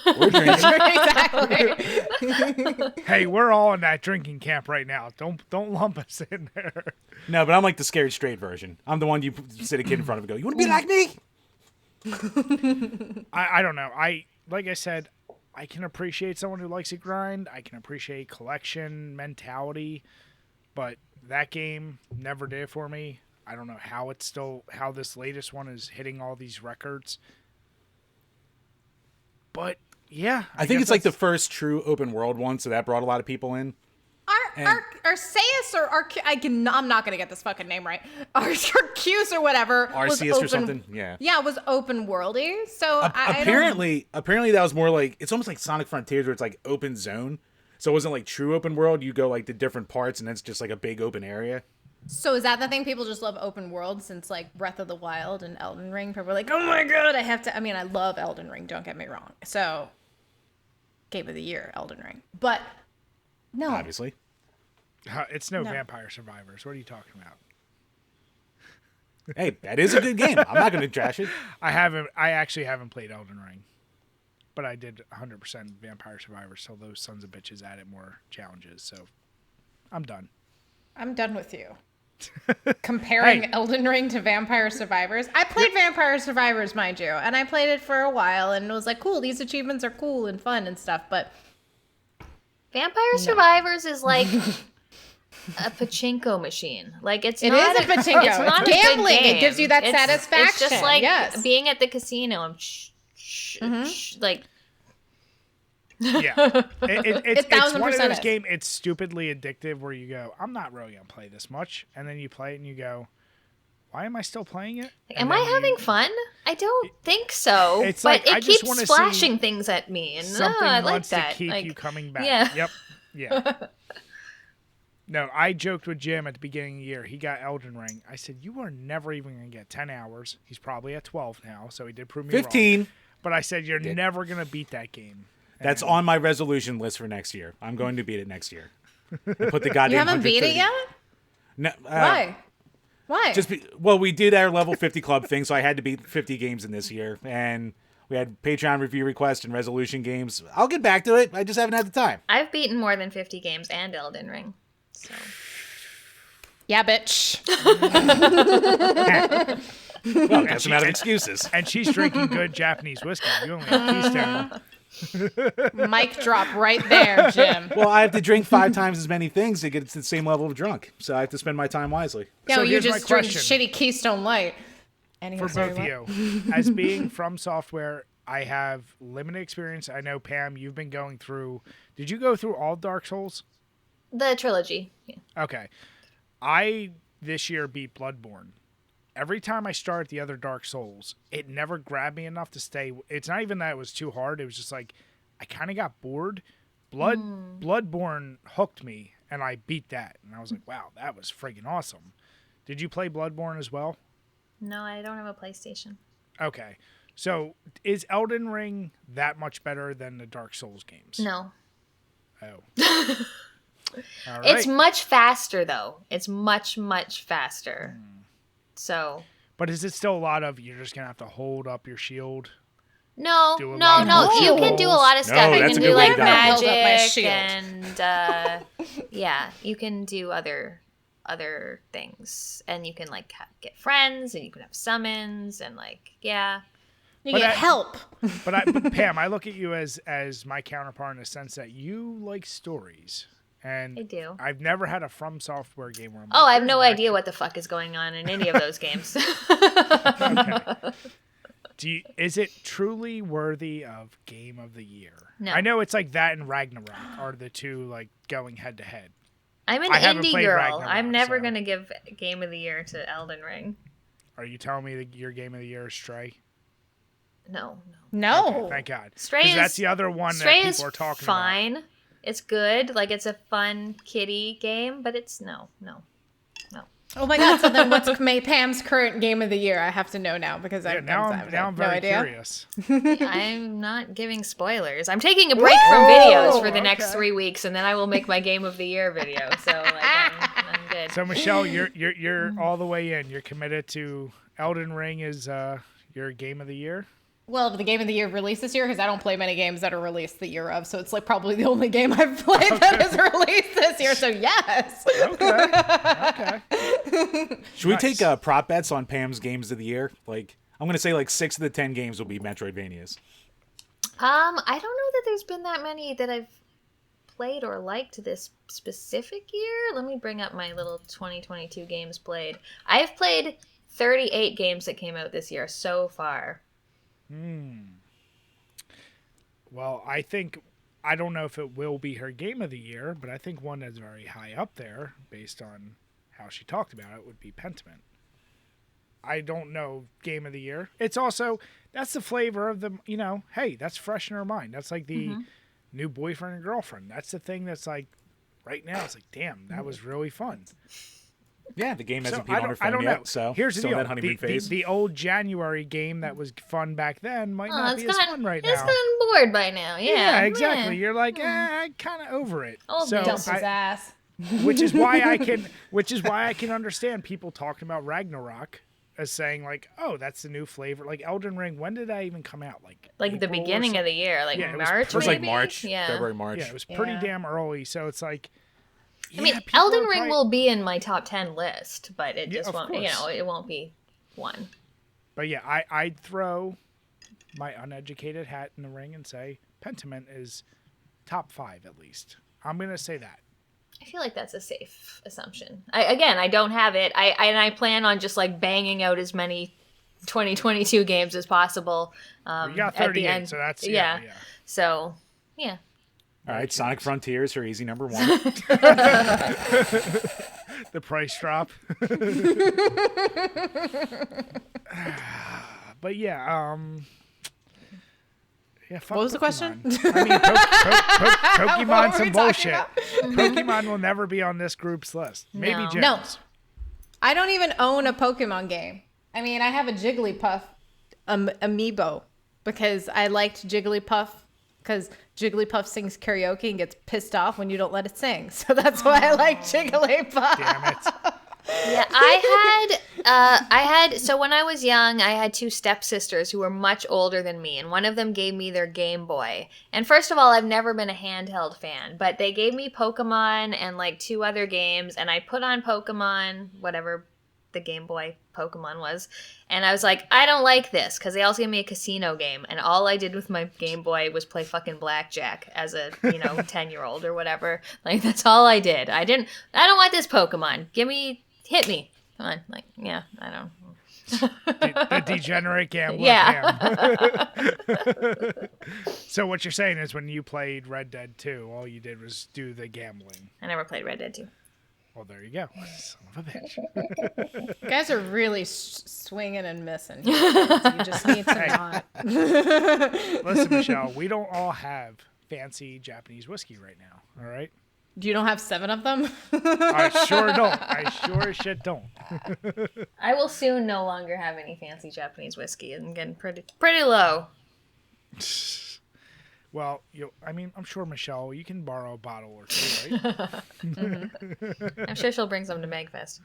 we're drinking. Exactly. Hey, we're all in that drinking camp right now. Don't lump us in there. No, but I'm like the scared straight version. I'm the one you sit a kid in front of and go, "You want to be like me?" I don't know. Like I said, I can appreciate someone who likes to grind. I can appreciate collection mentality, but that game never did for me. I don't know how this latest one is hitting all these records. But yeah, I think guess it's like the that's- first true open world one, so that brought a lot of people in. Arceus or I'm not gonna get this fucking name right. Arceus or whatever. was Arceus or open- something. Yeah. Yeah, it was open worldy. So Apparently that was more like, it's almost like Sonic Frontiers, where it's like open zone. So it wasn't like true open world. You go like to different parts, and it's just like a big open area. So is that the thing? People just love open world since like Breath of the Wild and Elden Ring. People are like, oh my god, I mean, I love Elden Ring. Don't get me wrong. So, Game of the Year, Elden Ring. But no, Obviously. It's no Vampire Survivors. What are you talking about? Hey, that is a good game. I'm not going to trash it. I actually haven't played Elden Ring, but I did 100% Vampire Survivors. So those sons of bitches added more challenges. So I'm done. I'm done with you. Comparing Hey. Elden Ring to Vampire Survivors. I played Vampire Survivors, mind you, and I played it for a while, and it was like, cool, these achievements are cool and fun and stuff, but Vampire Survivors is like a pachinko machine. Like It is a pachinko. It's not It's a good gambling. It game. gives you that It's satisfaction. just like Yes. being at the casino and like Yeah, it's 1000% one of those is. games. It's stupidly addictive where you go, I'm not really gonna play this much, and then you play it and you go, why am I still playing it? am I having fun? I don't think so. It's but like, I it just keeps wanna see splashing things at me, and Something I like wants that. to keep Like, you coming back. Yeah. Yep. Yeah. No, I joked with Jim at the beginning of the year. He got Elden Ring. I said, you are never even going to get 10 hours. He's probably at 12 now, so he did prove me wrong. 15. But I said, you're never going to beat that game. That's on my resolution list for next year. I'm going to beat it next year. I put the goddamn you haven't beat it 130 yet? No, Why? Why? Well, we did our level 50 club thing, so I had to beat 50 games in this year, and we had Patreon review requests and resolution games. I'll get back to it. I just haven't had the time. I've beaten more than 50 games and Elden Ring. So yeah, bitch. Well, guess I'm out of excuses. And she's drinking good Japanese whiskey. You only have Keystone. Mic drop right there, Jim. Well, I have to drink 5 times as many things to get to the same level of drunk, so I have to spend my time wisely. No, So you here's my just drink question. shitty Keystone Light. Anyway, For sorry, both of what? you, as being from software, I have limited experience. I know, Pam, you've been going through. Did you go through all Dark Souls? the trilogy. Yeah. Okay. I this year beat Bloodborne. Every time I start the other Dark Souls, it never grabbed me enough to stay. It's not even that it was too hard. It was just like I kind of got bored. Bloodborne hooked me, and I beat that. And I was like, wow, that was friggin' awesome. Did you play Bloodborne as well? No, I don't have a PlayStation. Okay. So is Elden Ring that much better than the Dark Souls games? No. Oh. All right. It's much faster, though. It's much, much faster. So. But is it still a lot of you're just going to have to hold up your shield? No, Do a no, lot of no. You can rituals. do a lot of No, stuff. You that's can a do good way like to go. Held up my magic shield. and yeah, you can do other things, and you can like get friends, and you can have summons, and like yeah. You But get I- help. But Pam, I look at you as my counterpart in the sense that you like stories, And I do. I've never had a From Software game where I'm Oh, like, I have "There's no an idea what the fuck is going on in any of those games. Okay. Is it truly worthy of Game of the Year? No. I know it's like that and Ragnarok are the two like going head to head. I'm an I haven't indie played girl. Ragnarok, I'm never so- going to give Game of the Year to Elden Ring. Are you telling me that your Game of the Year is Stray? No. No. Okay, thank God. Stray 'Cause is that's the other one Stray that is people are talking fine. about. It's good. Like, it's a fun kiddie game, but it's no. Oh my god! So then, what's Pam's current game of the year? I have to know now because Yeah, I now I'm no very idea. curious. I'm not giving spoilers. I'm taking a break from videos for the next okay. 3 weeks, and then I will make my Game of the Year video. So, like, I'm good. So Michelle, you're all the way in. You're committed to Elden Ring is your Game of the Year. Well, the game of the year released this year because I don't play many games that are released the year of, so it's like probably the only game I've played that is released this year. So yes. Okay. Should we take prop bets on Pam's games of the year? Like, I'm gonna say like 6 of the 10 games will be Metroidvanias. I don't know that there's been that many that I've played or liked this specific year. Let me bring up my little 2022 games played. I've played 38 games that came out this year so far. Well, I don't know if it will be her Game of the Year, but I think one that's very high up there, based on how she talked about it, would be Pentiment. I don't know Game of the Year. It's also, that's the flavor of the, hey, that's fresh in her mind. That's like the new boyfriend and girlfriend. That's the thing that's like, right now, it's like, damn, that was really fun. Yeah, the game hasn't So, peed on her phone know. yet, so Here's the still deal. in that honeymoon phase. The old January game that was fun back then might not be as fun right It's now. gotten bored by now. Yeah, exactly. You're like, I'm kind of over it. Old so Dumps his ass. which is why I can understand people talking about Ragnarok as saying like, oh, that's the new flavor. Like Elden Ring, when did that even come out? Like the April or beginning of the year, like Yeah, it was March. It was like maybe? March, Yeah. February, March. Yeah, it was pretty Yeah. damn early. So it's like, I mean, people Elden are Ring probably- will be in my top 10 list, but it Yeah, just of won't. course. It won't be one. But yeah, I'd throw my uneducated hat in the ring and say Pentiment is top 5 at least. I'm gonna say that. I feel like that's a safe assumption. I don't have it. I plan on just like banging out as many 2022 games as possible. You got at the 38, end. so that's yeah. yeah. So yeah. All right, Sonic Frontiers are easy number 1. The price drop. But yeah, fuck What was the question? Pokemon. I mean, Pokemon's What were some we talking bullshit. about? Pokemon will never be on this group's list. Maybe No. Jim's. No. I don't even own a Pokemon game. I mean, I have a Jigglypuff amiibo because I liked Jigglypuff because Jigglypuff sings karaoke and gets pissed off when you don't let it sing. So that's why I like Jigglypuff. Damn it. Yeah, so when I was young, I had 2 stepsisters who were much older than me, and one of them gave me their Game Boy. And first of all, I've never been a handheld fan, but they gave me Pokemon and like 2 other games, and I put on Pokemon, whatever the Game Boy Pokemon was, and I was like, I don't like this, because they also gave me a casino game, and all I did with my Game Boy was play fucking blackjack as a 10-year-old or whatever. Like, that's all I did. I don't want this Pokemon. Hit me. Come on. Like, yeah, I don't. The degenerate gambler. Yeah. Pam. So what you're saying is when you played Red Dead 2, all you did was do the gambling. I never played Red Dead 2. Well, there you go. Son of a bitch. You guys are really swinging and missing. You just need to not. Listen, Michelle, we don't all have fancy Japanese whiskey right now. All right. You don't have 7 of them? I sure don't. I sure as shit don't. I will soon no longer have any fancy Japanese whiskey. I'm getting pretty low. Well, I'm sure, Michelle, you can borrow a bottle or 2, right? I'm sure she'll bring some to Magfest.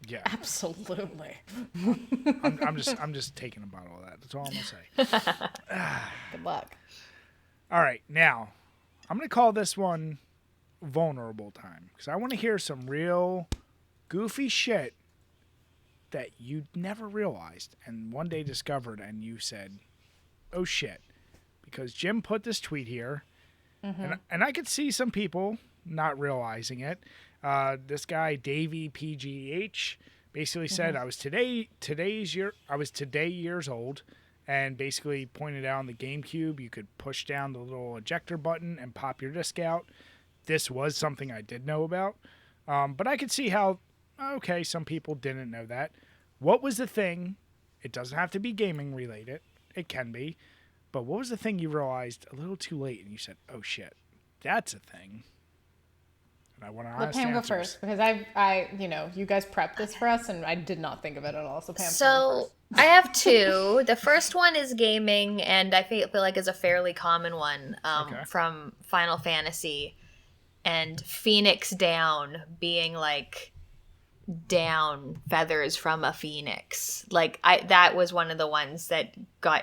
Yeah. Absolutely. I'm just taking a bottle of that. That's all I'm gonna say. Good luck. All right, now I'm gonna call this one vulnerable time because I want to hear some real goofy shit that you never realized and one day discovered, and you said, "Oh shit." Because Jim put this tweet here, and I could see some people not realizing it. This guy Davey PGH basically said I was today years old, and basically pointed out on the GameCube you could push down the little ejector button and pop your disc out. This was something I did know about, but I could see how some people didn't know that. What was the thing? It doesn't have to be gaming related. It can be. But what was the thing you realized a little too late and you said, oh shit, that's a thing? And I want to Let Pam go first, because I you guys prepped this for us and I did not think of it at all. So Pam. So I have two. The first one is gaming, and I feel like is a fairly common one from Final Fantasy, and Phoenix Down being like down feathers from a phoenix. Like that was one of the ones that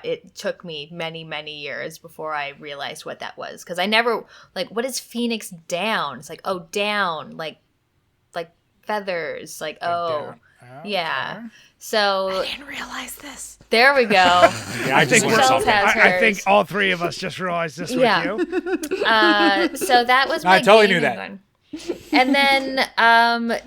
it took me many years before I realized what that was, because I never what is Phoenix Down? It's like, oh, down, like feathers, like oh yeah. So I didn't realize this. There we go. Yeah, I think I think all three of us just realized this with you. So that was my I totally knew that one. And then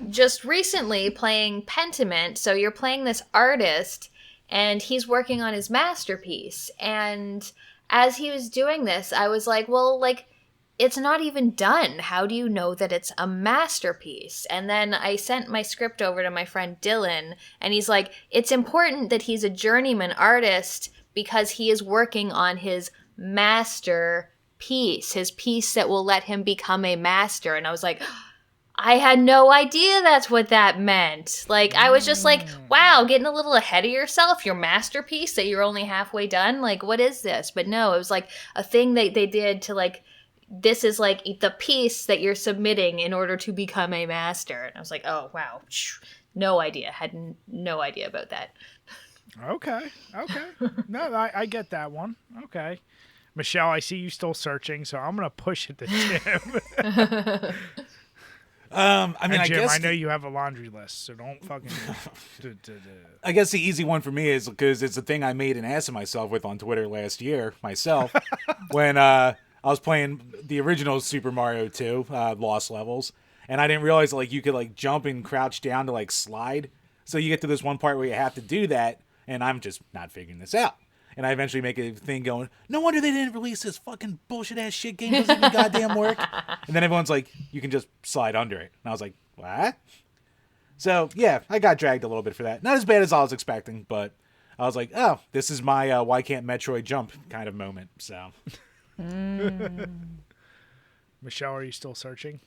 just recently playing Pentiment, so you're playing this artist and he's working on his masterpiece, and as he was doing this I was like, well, it's not even done. How do you know that it's a masterpiece? And then I sent my script over to my friend Dylan, and he's like, it's important that he's a journeyman artist because he is working on his master piece, his piece that will let him become a master. And I was like, I had no idea that's what that meant. I was just like, wow, getting a little ahead of yourself, your masterpiece that you're only halfway done. What is this? But no, it was a thing that they did to this is the piece that you're submitting in order to become a master. And I was like, oh, wow. No idea. Had no idea about that. Okay. No, I get that one. Okay. Michelle, I see you still searching, so I'm going to push it to Jim. Jim, I know you have a laundry list, so don't fucking... I guess the easy one for me is because it's a thing I made an ass of myself with on Twitter last year, myself, when I was playing the original Super Mario 2, Lost Levels, and I didn't realize you could jump and crouch down to slide. So you get to this one part where you have to do that, and I'm just not figuring this out. And I eventually make a thing going, no wonder they didn't release this fucking bullshit-ass shit game. Doesn't even goddamn work. And then everyone's like, you can just slide under it. And I was like, what? So, yeah, I got dragged a little bit for that. Not as bad as I was expecting, but I was like, oh, this is my why can't Metroid jump kind of moment. So. Michelle, are you still searching?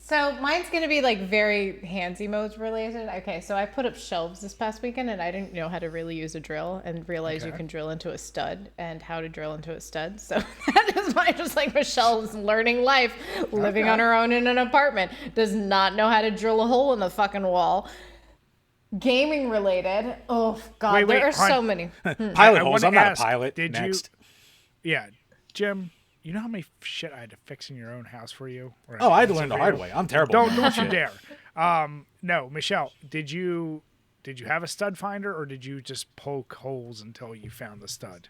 So mine's going to be very handsy modes related. Okay, so I put up shelves this past weekend and I didn't know how to really use a drill and realize you can drill into a stud and how to drill into a stud. So that is why Michelle's learning life, living on her own in an apartment, does not know how to drill a hole in the fucking wall. Gaming related. Oh, God, there are so many. Pilot holes. I'm not a pilot. Next. Yeah, Jim. You know how many shit I had to fix in your own house for you? I had to learn the hard way. I'm terrible. Don't you dare. No, Michelle, did you have a stud finder, or did you just poke holes until you found the stud?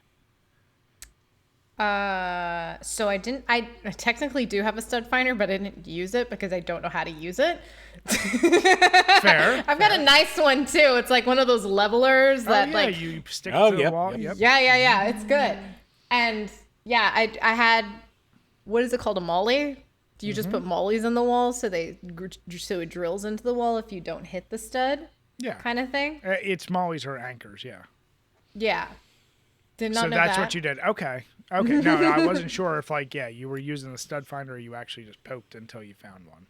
So I didn't. I technically do have a stud finder, but I didn't use it because I don't know how to use it. Fair. I've got a nice one too. It's one of those levelers that you stick to the wall. Yep. Yeah. It's good. And yeah, I had, what is it called, a molly? Do you just put mollies in the wall so it drills into the wall if you don't hit the stud? Yeah. Kind of thing? It's mollies or anchors, yeah. Yeah. Did not know that. So that's what you did. Okay. No, I wasn't sure if you were using the stud finder or you actually just poked until you found one.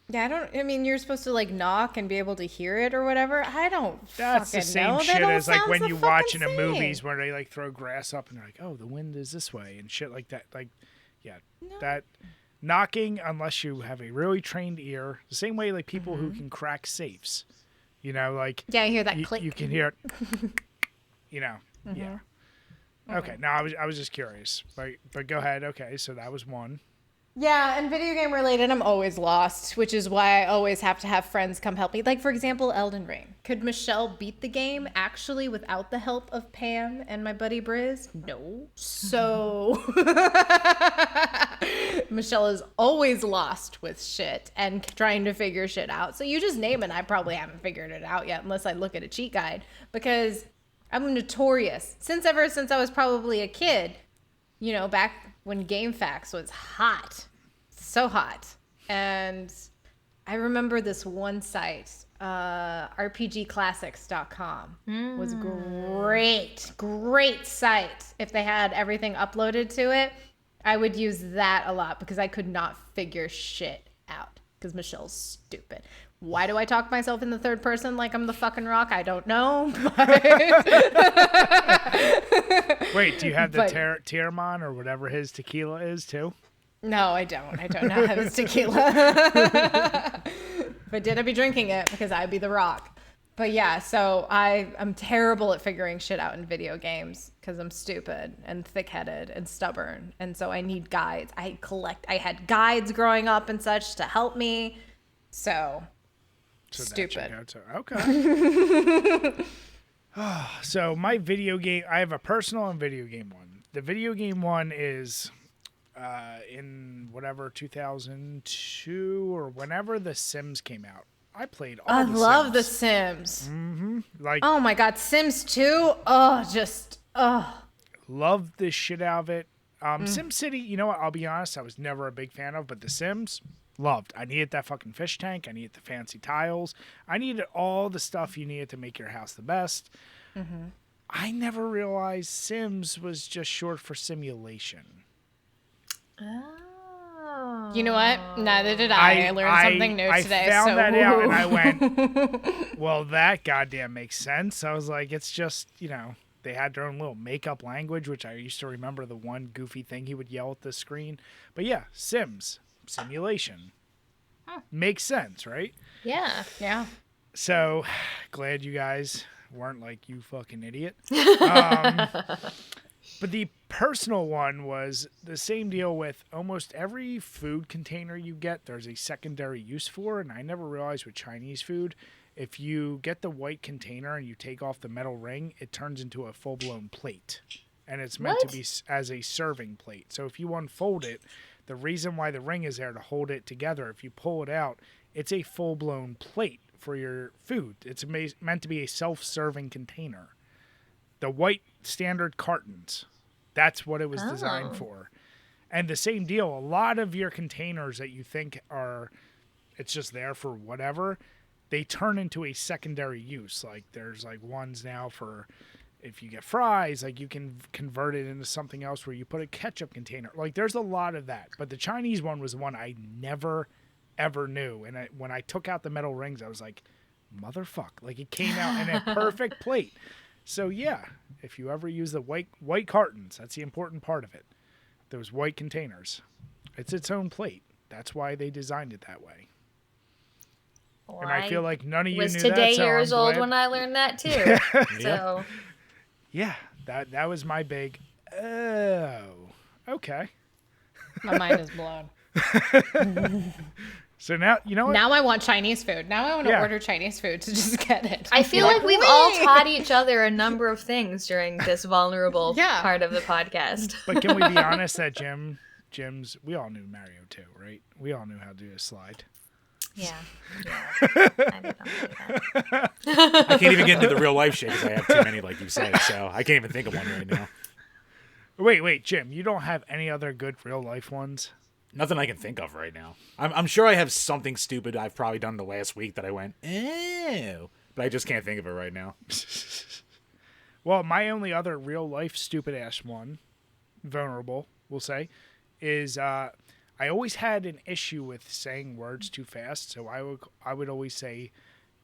Yeah, you're supposed to knock and be able to hear it or whatever. I don't That's fucking the same know. shit as when you watch in same. movies where they throw grass up and they're like, oh, the wind is this way and shit like that. That knocking, unless you have a really trained ear, the same way people who can crack safes, yeah, I hear that click. You can hear it, yeah. Okay, now I was just curious, but go ahead. Okay, so that was one. Yeah, and video game related, I'm always lost, which is why I always have to have friends come help me. For example, Elden Ring. Could Michelle beat the game actually without the help of Pam and my buddy Briz? No. So Michelle is always lost with shit and trying to figure shit out. So you just name it. I probably haven't figured it out yet unless I look at a cheat guide, because I'm notorious ever since I was probably a kid, you know, back when GameFAQs was hot, so hot. And I remember this one site, rpgclassics.com was great site. If they had everything uploaded to it, I would use that a lot because I could not figure shit out because Michelle's stupid. Why do I talk myself in the third person like I'm the fucking Rock? I don't know. Wait, do you have the Tiermon or whatever his tequila is too? No, I don't. I don't have his tequila. But did I be drinking it because I'd be the Rock? But yeah, so I'm terrible at figuring shit out in video games because I'm stupid and thick-headed and stubborn. And so I need guides. I had guides growing up and such to help me. So stupid. Okay. So my video game, I have a personal and video game one. The video game one is in whatever 2002 or whenever The Sims came out. I played all the Sims. I love The Sims. Mm-hmm. Like, oh my God, Sims 2. Loved the shit out of it. SimCity, you know what? I'll be honest, I was never a big fan of, but The Sims, loved. I needed that fucking fish tank. I needed the fancy tiles. I needed all the stuff you needed to make your house the best. Mm-hmm. I never realized Sims was just short for simulation. Oh. You know what? Neither did I. I learned something new today. I found that out and I went, well, that goddamn makes sense. I was like, it's just, you know, they had their own little makeup language, which I used to remember the one goofy thing he would yell at the screen. But yeah, Sims, simulation. Makes sense, right? Yeah. Yeah. So, glad you guys weren't like, you fucking idiot. But the personal one was the same deal with almost every food container you get, there's a secondary use for. And I never realized with Chinese food, if you get the white container and you take off the metal ring, it turns into a full-blown plate. And it's meant to be as a serving plate. So if you unfold it, the reason why the ring is there to hold it together, if you pull it out, it's a full-blown plate for your food. It's meant to be a self-serving container. The white standard cartons, that's what it was designed for. And the same deal, a lot of your containers that you think are, it's just there for whatever, they turn into a secondary use. Like there's like ones now for if you get fries, like you can convert it into something else where you put a ketchup container. Like there's a lot of that. But the Chinese one was the one I never, ever knew. And when I took out the metal rings, I was like, motherfuck. Like it came out in a perfect plate. So yeah, if you ever use the white cartons, that's the important part of it. Those white containers. It's its own plate. That's why they designed it that way. Well, and I feel like none of you knew that. Was today years old when I learned that too. So yeah, that was my big oh, okay. My mind is blown. So now, you know what? Now I want Chinese food. Now I want to order Chinese food to just get it. I feel like we've all taught each other a number of things during this vulnerable part of the podcast. But can we be honest that Jim's, we all knew Mario too, right? We all knew how to do a slide. Yeah. I did not do that. I can't even get into the real life shit because I have too many, like you said, so I can't even think of one right now. Wait, Jim, you don't have any other good real life ones? Nothing I can think of right now. I'm sure I have something stupid I've probably done the last week that I went, ew. But I just can't think of it right now. Well, my only other real life stupid ass one, vulnerable, we'll say, is I always had an issue with saying words too fast. So I would always say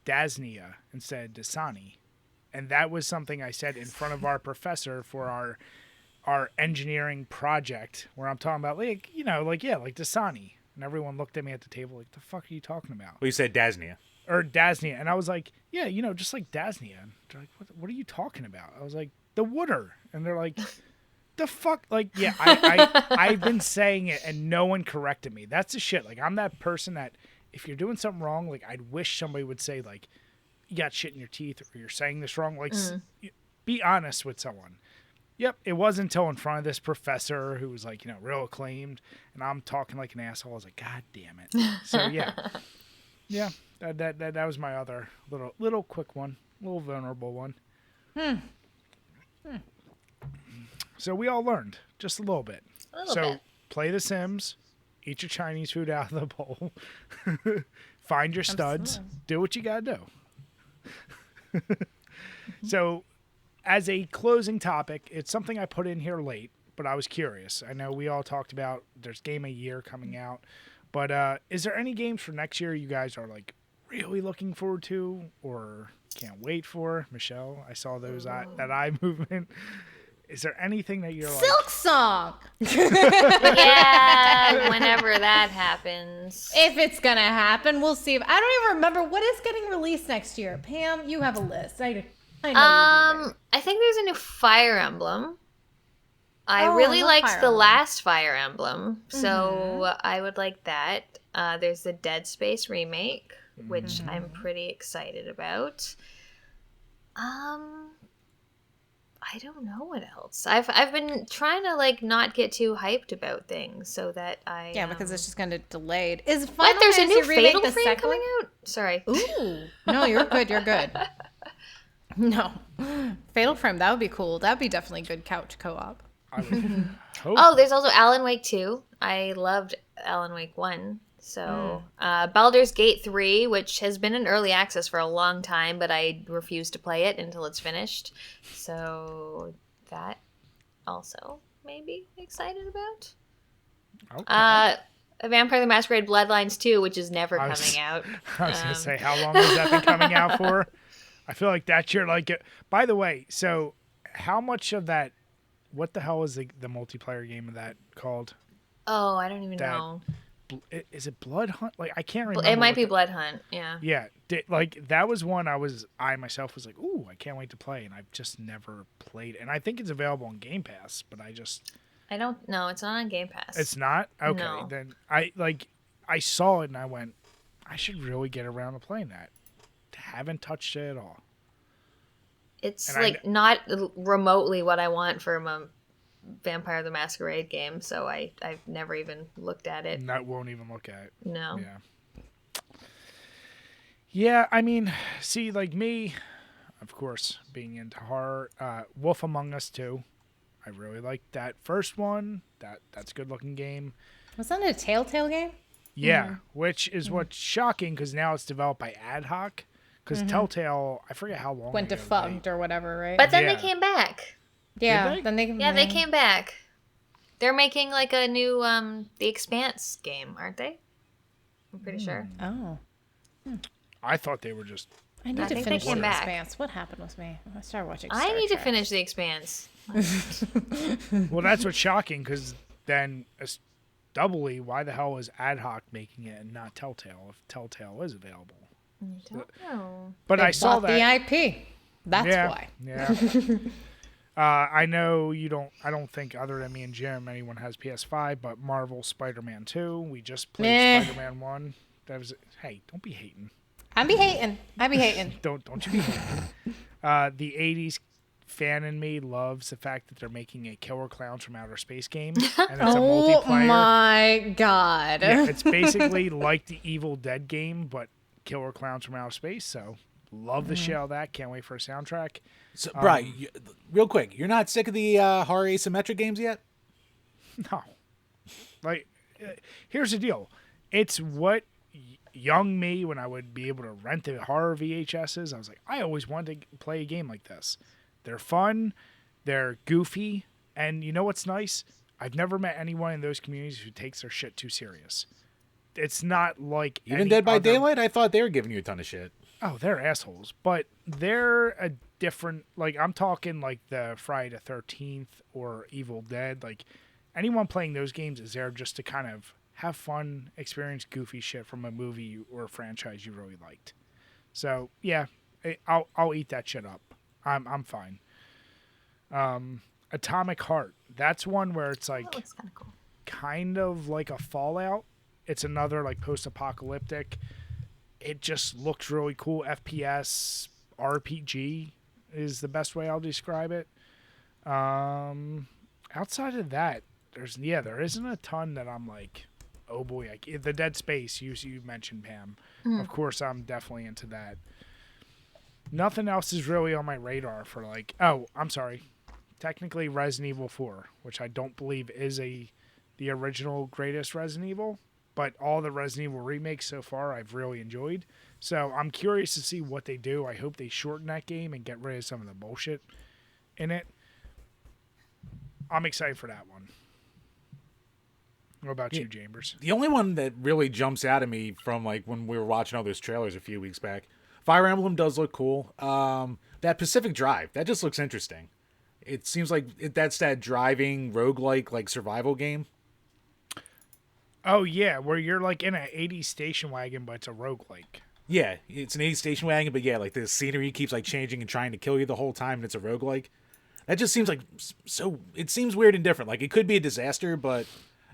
Dasnia instead of Dasani. And that was something I said in front of our professor for our engineering project, where I'm talking about, like, you know, like, yeah, like Dasani. And everyone looked at me at the table like, the fuck are you talking about? Well, you said Dasnia. Or Dasnia. And I was like, yeah, you know, just like Dasnia. And they're like, what are you talking about? I was like, the water. And they're like, the fuck? Like, yeah, I've been saying it and no one corrected me. That's the shit. Like, I'm that person that if you're doing something wrong, like, I'd wish somebody would say, like, you got shit in your teeth or you're saying this wrong. Like, be honest with someone. Yep, it wasn't until in front of this professor who was like, real acclaimed, and I'm talking like an asshole. I was like, God damn it. So yeah, that was my other little quick one, little vulnerable one. So we all learned just a little bit. A little bit. Play The Sims, eat your Chinese food out of the bowl, find your studs, do what you gotta do. So, as a closing topic, it's something I put in here late, but I was curious. I know we all talked about there's Game of Year coming out, but is there any games for next year you guys are like really looking forward to or can't wait for? Michelle, I saw those that eye movement. Is there anything that you're Silk Song. Yeah, whenever that happens. If it's gonna happen, we'll see. I don't even remember what is getting released next year. Pam, you have a list. I know you do. I think there's a new Fire Emblem. I really liked the last Fire Emblem, so I would like that. There's the Dead Space remake, which I'm pretty excited about. I don't know what else. I've been trying to like not get too hyped about things so that I because it's just kind of delayed. Is What? Final There's a Fantasy new remake Fatal the Frame second coming one? out? Sorry. Ooh, no, you're good. You're good. No, Fatal Frame. That would be cool. That would be definitely good couch co-op. I would hope. Oh, there's also Alan Wake 2. I loved Alan Wake 1. So, Baldur's Gate 3, which has been in early access for a long time, but I refuse to play it until it's finished. So, that also maybe excited about. Okay. Vampire the Masquerade Bloodlines 2, which is never coming out. I was going to say, how long has that been coming out for? I feel like that's your, by the way, so how much of that, what the hell is the multiplayer game of that called? Oh, I don't even know. Is it Blood Hunt? Like, I can't remember. It might be Blood Hunt, yeah. Yeah. That was one I myself was like, ooh, I can't wait to play, and I've just never played. And I think it's available on Game Pass, but I don't know. It's not on Game Pass. It's not? Okay. No. Then I saw it and I went, I should really get around to playing that. Haven't touched it at all. It's not remotely what I want from a Vampire the Masquerade game, so I've never even looked at it. I won't even look at it. No. Yeah, I mean, see, like me, of course, being into horror, Wolf Among Us 2. I really liked that first one. That's a good looking game. Was that a Telltale game? Yeah, which is what's shocking because now it's developed by Ad Hoc. Because Telltale, I forget how long Went ago defunct or whatever, right? But then they came back. yeah, Did then they They came back. They're making like a new The Expanse game, aren't they? I'm pretty sure. Oh, I thought they were just. I need to think they finish came The back. Expanse. What happened with me? I started watching. I need Trek. to finish The Expanse. Well, that's what's shocking because then doubly, why the hell is Ad Hoc making it and not Telltale if Telltale is available? I don't know. But They I saw bought that. the IP. That's why. Yeah. I know you don't. I don't think other than me and Jim, anyone has PS5. But Marvel Spider-Man 2. We just played Spider-Man 1. That was. Hey, don't be hating. I be hating. Don't you be hating. The '80s fan in me loves the fact that they're making a Killer Clowns from Outer Space game, and it's a multiplayer. Oh my god! Yeah, it's basically like the Evil Dead game, but Killer Clowns from Outer Space. So love the shit out of that. Can't wait for a soundtrack. So, Brian, real quick, you're not sick of the horror asymmetric games yet? No. Here's the deal. It's what young me, when I would be able to rent the horror VHSs, I was like, I always wanted to play a game like this. They're fun. They're goofy. And you know what's nice? I've never met anyone in those communities who takes their shit too serious. It's not like Even Dead by Daylight? I thought they were giving you a ton of shit. Oh, they're assholes. But they're a different... Like, I'm talking like the Friday the 13th or Evil Dead. Like, anyone playing those games is there just to kind of have fun, experience goofy shit from a movie or a franchise you really liked. So, yeah, I'll eat that shit up. I'm fine. Atomic Heart. That's one where it's like... That looks kind of cool. Kind of like a Fallout. It's another like post-apocalyptic. It just looks really cool. FPS RPG is the best way I'll describe it. Outside of that, there isn't a ton that I'm like, oh boy, like the Dead Space you mentioned, Pam. Of course, I'm definitely into that. Nothing else is really on my radar for like. Oh, I'm sorry. Technically, Resident Evil 4, which I don't believe is the original greatest Resident Evil, but all the Resident Evil remakes so far I've really enjoyed. So I'm curious to see what they do. I hope they shorten that game and get rid of some of the bullshit in it. I'm excited for that one. What about you, Chambers? The only one that really jumps out at me from like when we were watching all those trailers a few weeks back, Fire Emblem does look cool. That Pacific Drive, that just looks interesting. It seems like that's that driving roguelike like survival game. Oh yeah, where you're like in an 80s station wagon, but it's a roguelike. Yeah, it's an 80s station wagon, but yeah, like the scenery keeps like changing and trying to kill you the whole time, and it's a roguelike. That just seems like so. It seems weird and different. Like it could be a disaster, but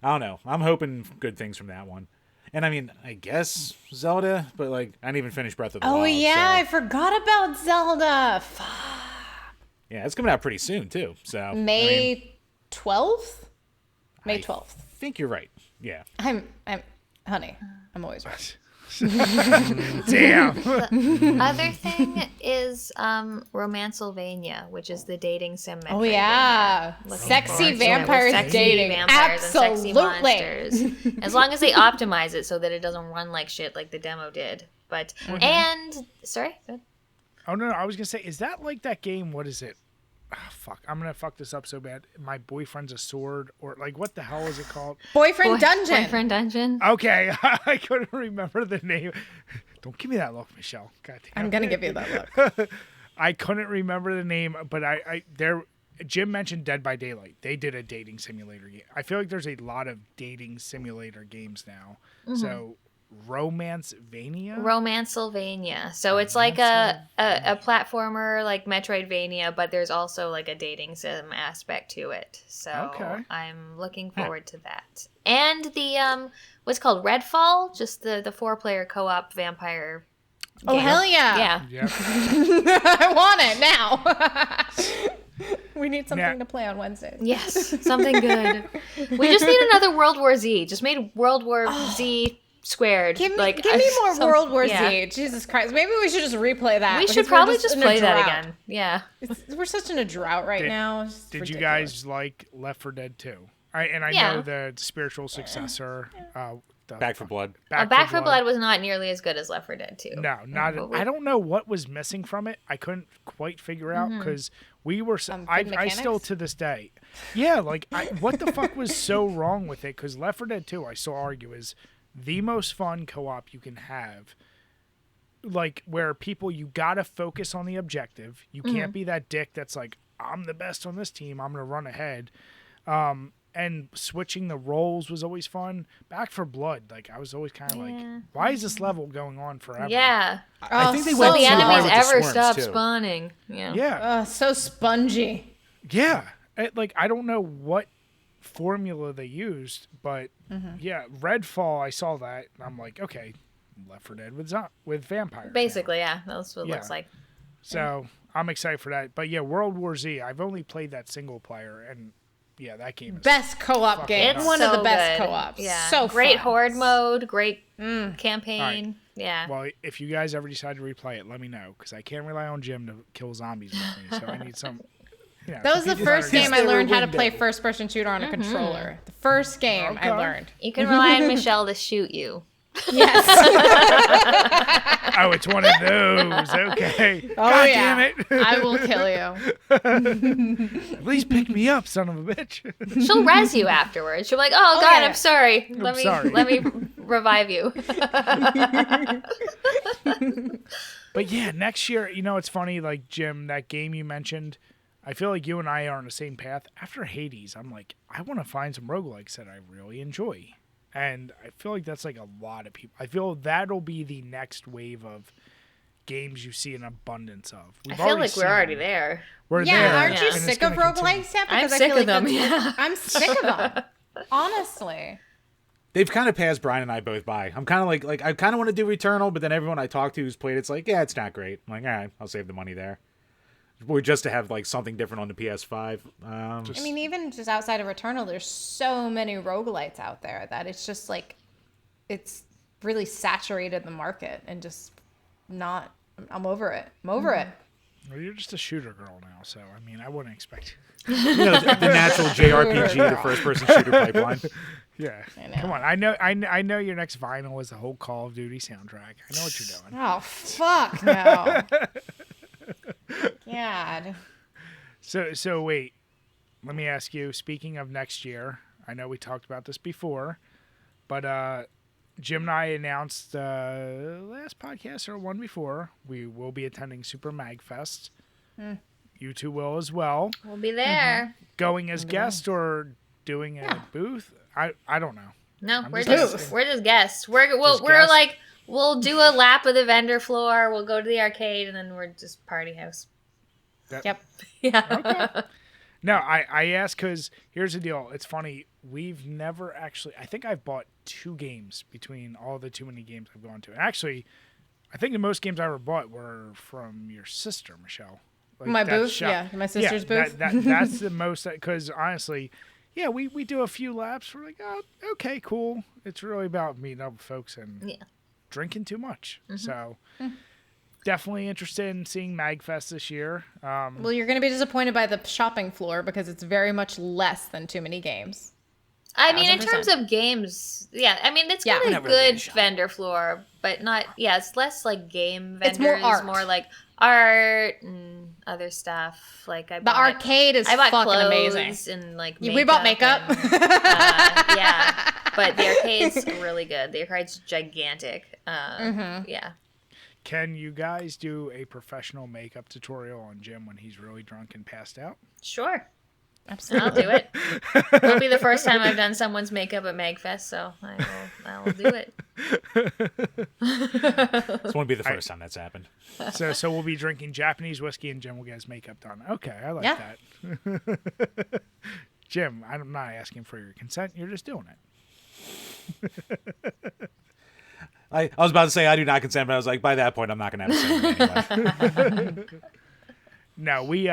I don't know. I'm hoping good things from that one. And I mean, I guess Zelda, but like I didn't even finish Breath of the Wild. Oh yeah, so. I forgot about Zelda. Yeah, it's coming out pretty soon too. So May 12th. May 12th. I think you're right. Yeah. Honey, I'm always right. Damn. Other thing is Romancylvania, which is the dating sim. Oh yeah, sexy vampires dating. Vampires Absolutely. And sexy monsters. As long as they optimize it so that it doesn't run like shit like the demo did. But and sorry. Go ahead. Oh no, I was gonna say, is that like that game? What is it? Oh, fuck, I'm gonna fuck this up so bad. My Boyfriend's a Sword, or like what the hell is it called? Boyfriend Dungeon. Boyfriend Dungeon. Okay, I couldn't remember the name. Don't give me that look, Michelle. God damn. I'm gonna give you that look. I couldn't remember the name, but Jim mentioned Dead by Daylight. They did a dating simulator game. I feel like there's a lot of dating simulator games now. So Romancylvania. So it's like a platformer like Metroidvania, but there's also like a dating sim aspect to it. So I'm looking forward to that. And the what's called Redfall, just the 4-player co-op vampire game. Oh hell yeah. Yeah. I want it now. We need something to play on Wednesdays. Yes, something good. We just need another World War Z. Just made World War Z squared. Give me more World War Z. Jesus Christ. Maybe we should just replay that. We should probably just play that again. Yeah. We're such in a drought right now. Did ridiculous. You guys like Left 4 Dead 2? I know the spiritual successor. Back 4 Blood. Back 4 Blood was not nearly as good as Left 4 Dead 2. No, not. I don't know what was missing from it. I couldn't quite figure out because we were. I still to this day. Yeah, like what the fuck was so wrong with it? Because Left 4 Dead 2, I still argue, is the most fun co-op you can have. Like where you gotta focus on the objective. You can't be that dick that's like, I'm the best on this team, I'm gonna run ahead. And switching the roles was always fun. Back 4 Blood, like I was always kind of like, why is this level going on forever? Yeah. I think they went went the enemies ever stop stop spawning. Yeah. Yeah. So spongy. Yeah. I don't know what formula they used, but yeah, Redfall, I saw that and I'm like, okay, Left 4 Dead with vampires. Basically, yeah, that's what it looks like. So I'm excited for that. But yeah, World War Z, I've only played that single player, and yeah, that game is best co-op game. It's one so of the best good. co-ops. Yeah, so great fun. horde mode, great campaign. Right. Yeah. Well, if you guys ever decide to replay it, let me know because I can't rely on Jim to kill zombies with me. So I need some. That was the first game I learned how to play first-person shooter on a controller. The first game I learned. You can rely on Michelle to shoot you. Yes. Oh, it's one of those. Okay. Oh, God yeah. damn it. I will kill you. At least pick me up, son of a bitch. She'll res you afterwards. She'll be like, "Oh God, yeah. I'm sorry. sorry. Let me revive you." But yeah, next year, it's funny, like Jim, that game you mentioned, I feel like you and I are on the same path. After Hades, I'm like, I want to find some roguelikes that I really enjoy. And I feel like that's like a lot of people. I feel that'll be the next wave of games you see an abundance of. I feel like we're already there. We're there. Yeah, aren't you and sick of roguelikes yet? I'm Because I sick feel of them. like Yeah. I'm sick of them. Honestly. They've kind of passed Brian and I both by. I'm kind of like I kind of want to do Returnal, but then everyone I talk to who's played it's like, yeah, it's not great. I'm like, all right, I'll save the money there. just to have like something different on the PS5. I mean, even just outside of Returnal, there's so many roguelites out there that it's just like, it's really saturated the market and just not, I'm over it. I'm over it. Well, you're just a shooter girl now, so I mean, I wouldn't expect the natural JRPG, the first-person shooter pipeline. Yeah, I know. come on. I know your next vinyl is the whole Call of Duty soundtrack. I know what you're doing. Oh, fuck no. God. So wait, let me ask you. Speaking of next year, I know we talked about this before, but Jim and I announced last podcast or one before we will be attending Super Magfest. You two will as well. We'll be there. Going as guest or doing a booth? I don't know. No, I'm we're just just guests. We're guests? like we'll do a lap of the vendor floor. We'll go to the arcade, and then we're just party house. Yep. Yeah. Okay. No, I asked because here's the deal. It's funny. We've never actually. I think I've bought 2 games between all the too many games I've gone to. And actually, I think the most games I ever bought were from your sister, Michelle. Like My that booth? shop. Yeah, my sister's booth. That's the most. Because honestly, yeah, we do a few laps. We're like, oh, okay, cool. It's really about meeting up with folks and drinking too much. So. Definitely interested in seeing Magfest this year. Well, you're going to be disappointed by the shopping floor because it's very much less than too many games. I mean, in 1000%. terms of games, I mean, it's got a Never really good shop. vendor floor, but not, it's less like game vendors. It's more art. More like art and other stuff. Like The arcade is I bought fucking clothes amazing. and like We bought makeup. and, yeah, but the arcade's really good. The arcade's gigantic. Yeah. Can you guys do a professional makeup tutorial on Jim when he's really drunk and passed out? Sure. Absolutely. I'll do it. It'll be the first time I've done someone's makeup at Magfest, so I will do it. This won't be the first time that's happened. So we'll be drinking Japanese whiskey and Jim will get his makeup done. Okay, I like that. Jim, I'm not asking for your consent. You're just doing it. I was about to say I do not consent, but I was like, by that point, I'm not going to have to say it anyway. No, we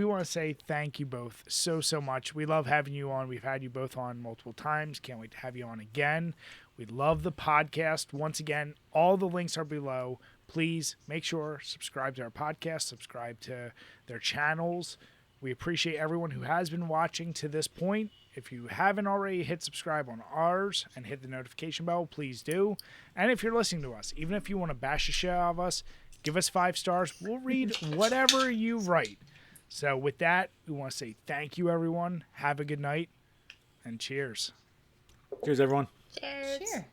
want to say thank you both so much. We love having you on. We've had you both on multiple times. Can't wait to have you on again. We love the podcast. Once again, all the links are below. Please make sure subscribe to our podcast, subscribe to their channels. We appreciate everyone who has been watching to this point. If you haven't already, hit subscribe on ours and hit the notification bell, please do. And if you're listening to us, even if you want to bash the shit out of us, give us 5 stars. We'll read whatever you write. So with that, we want to say thank you, everyone. Have a good night, and cheers. Cheers, everyone. Cheers. Sure.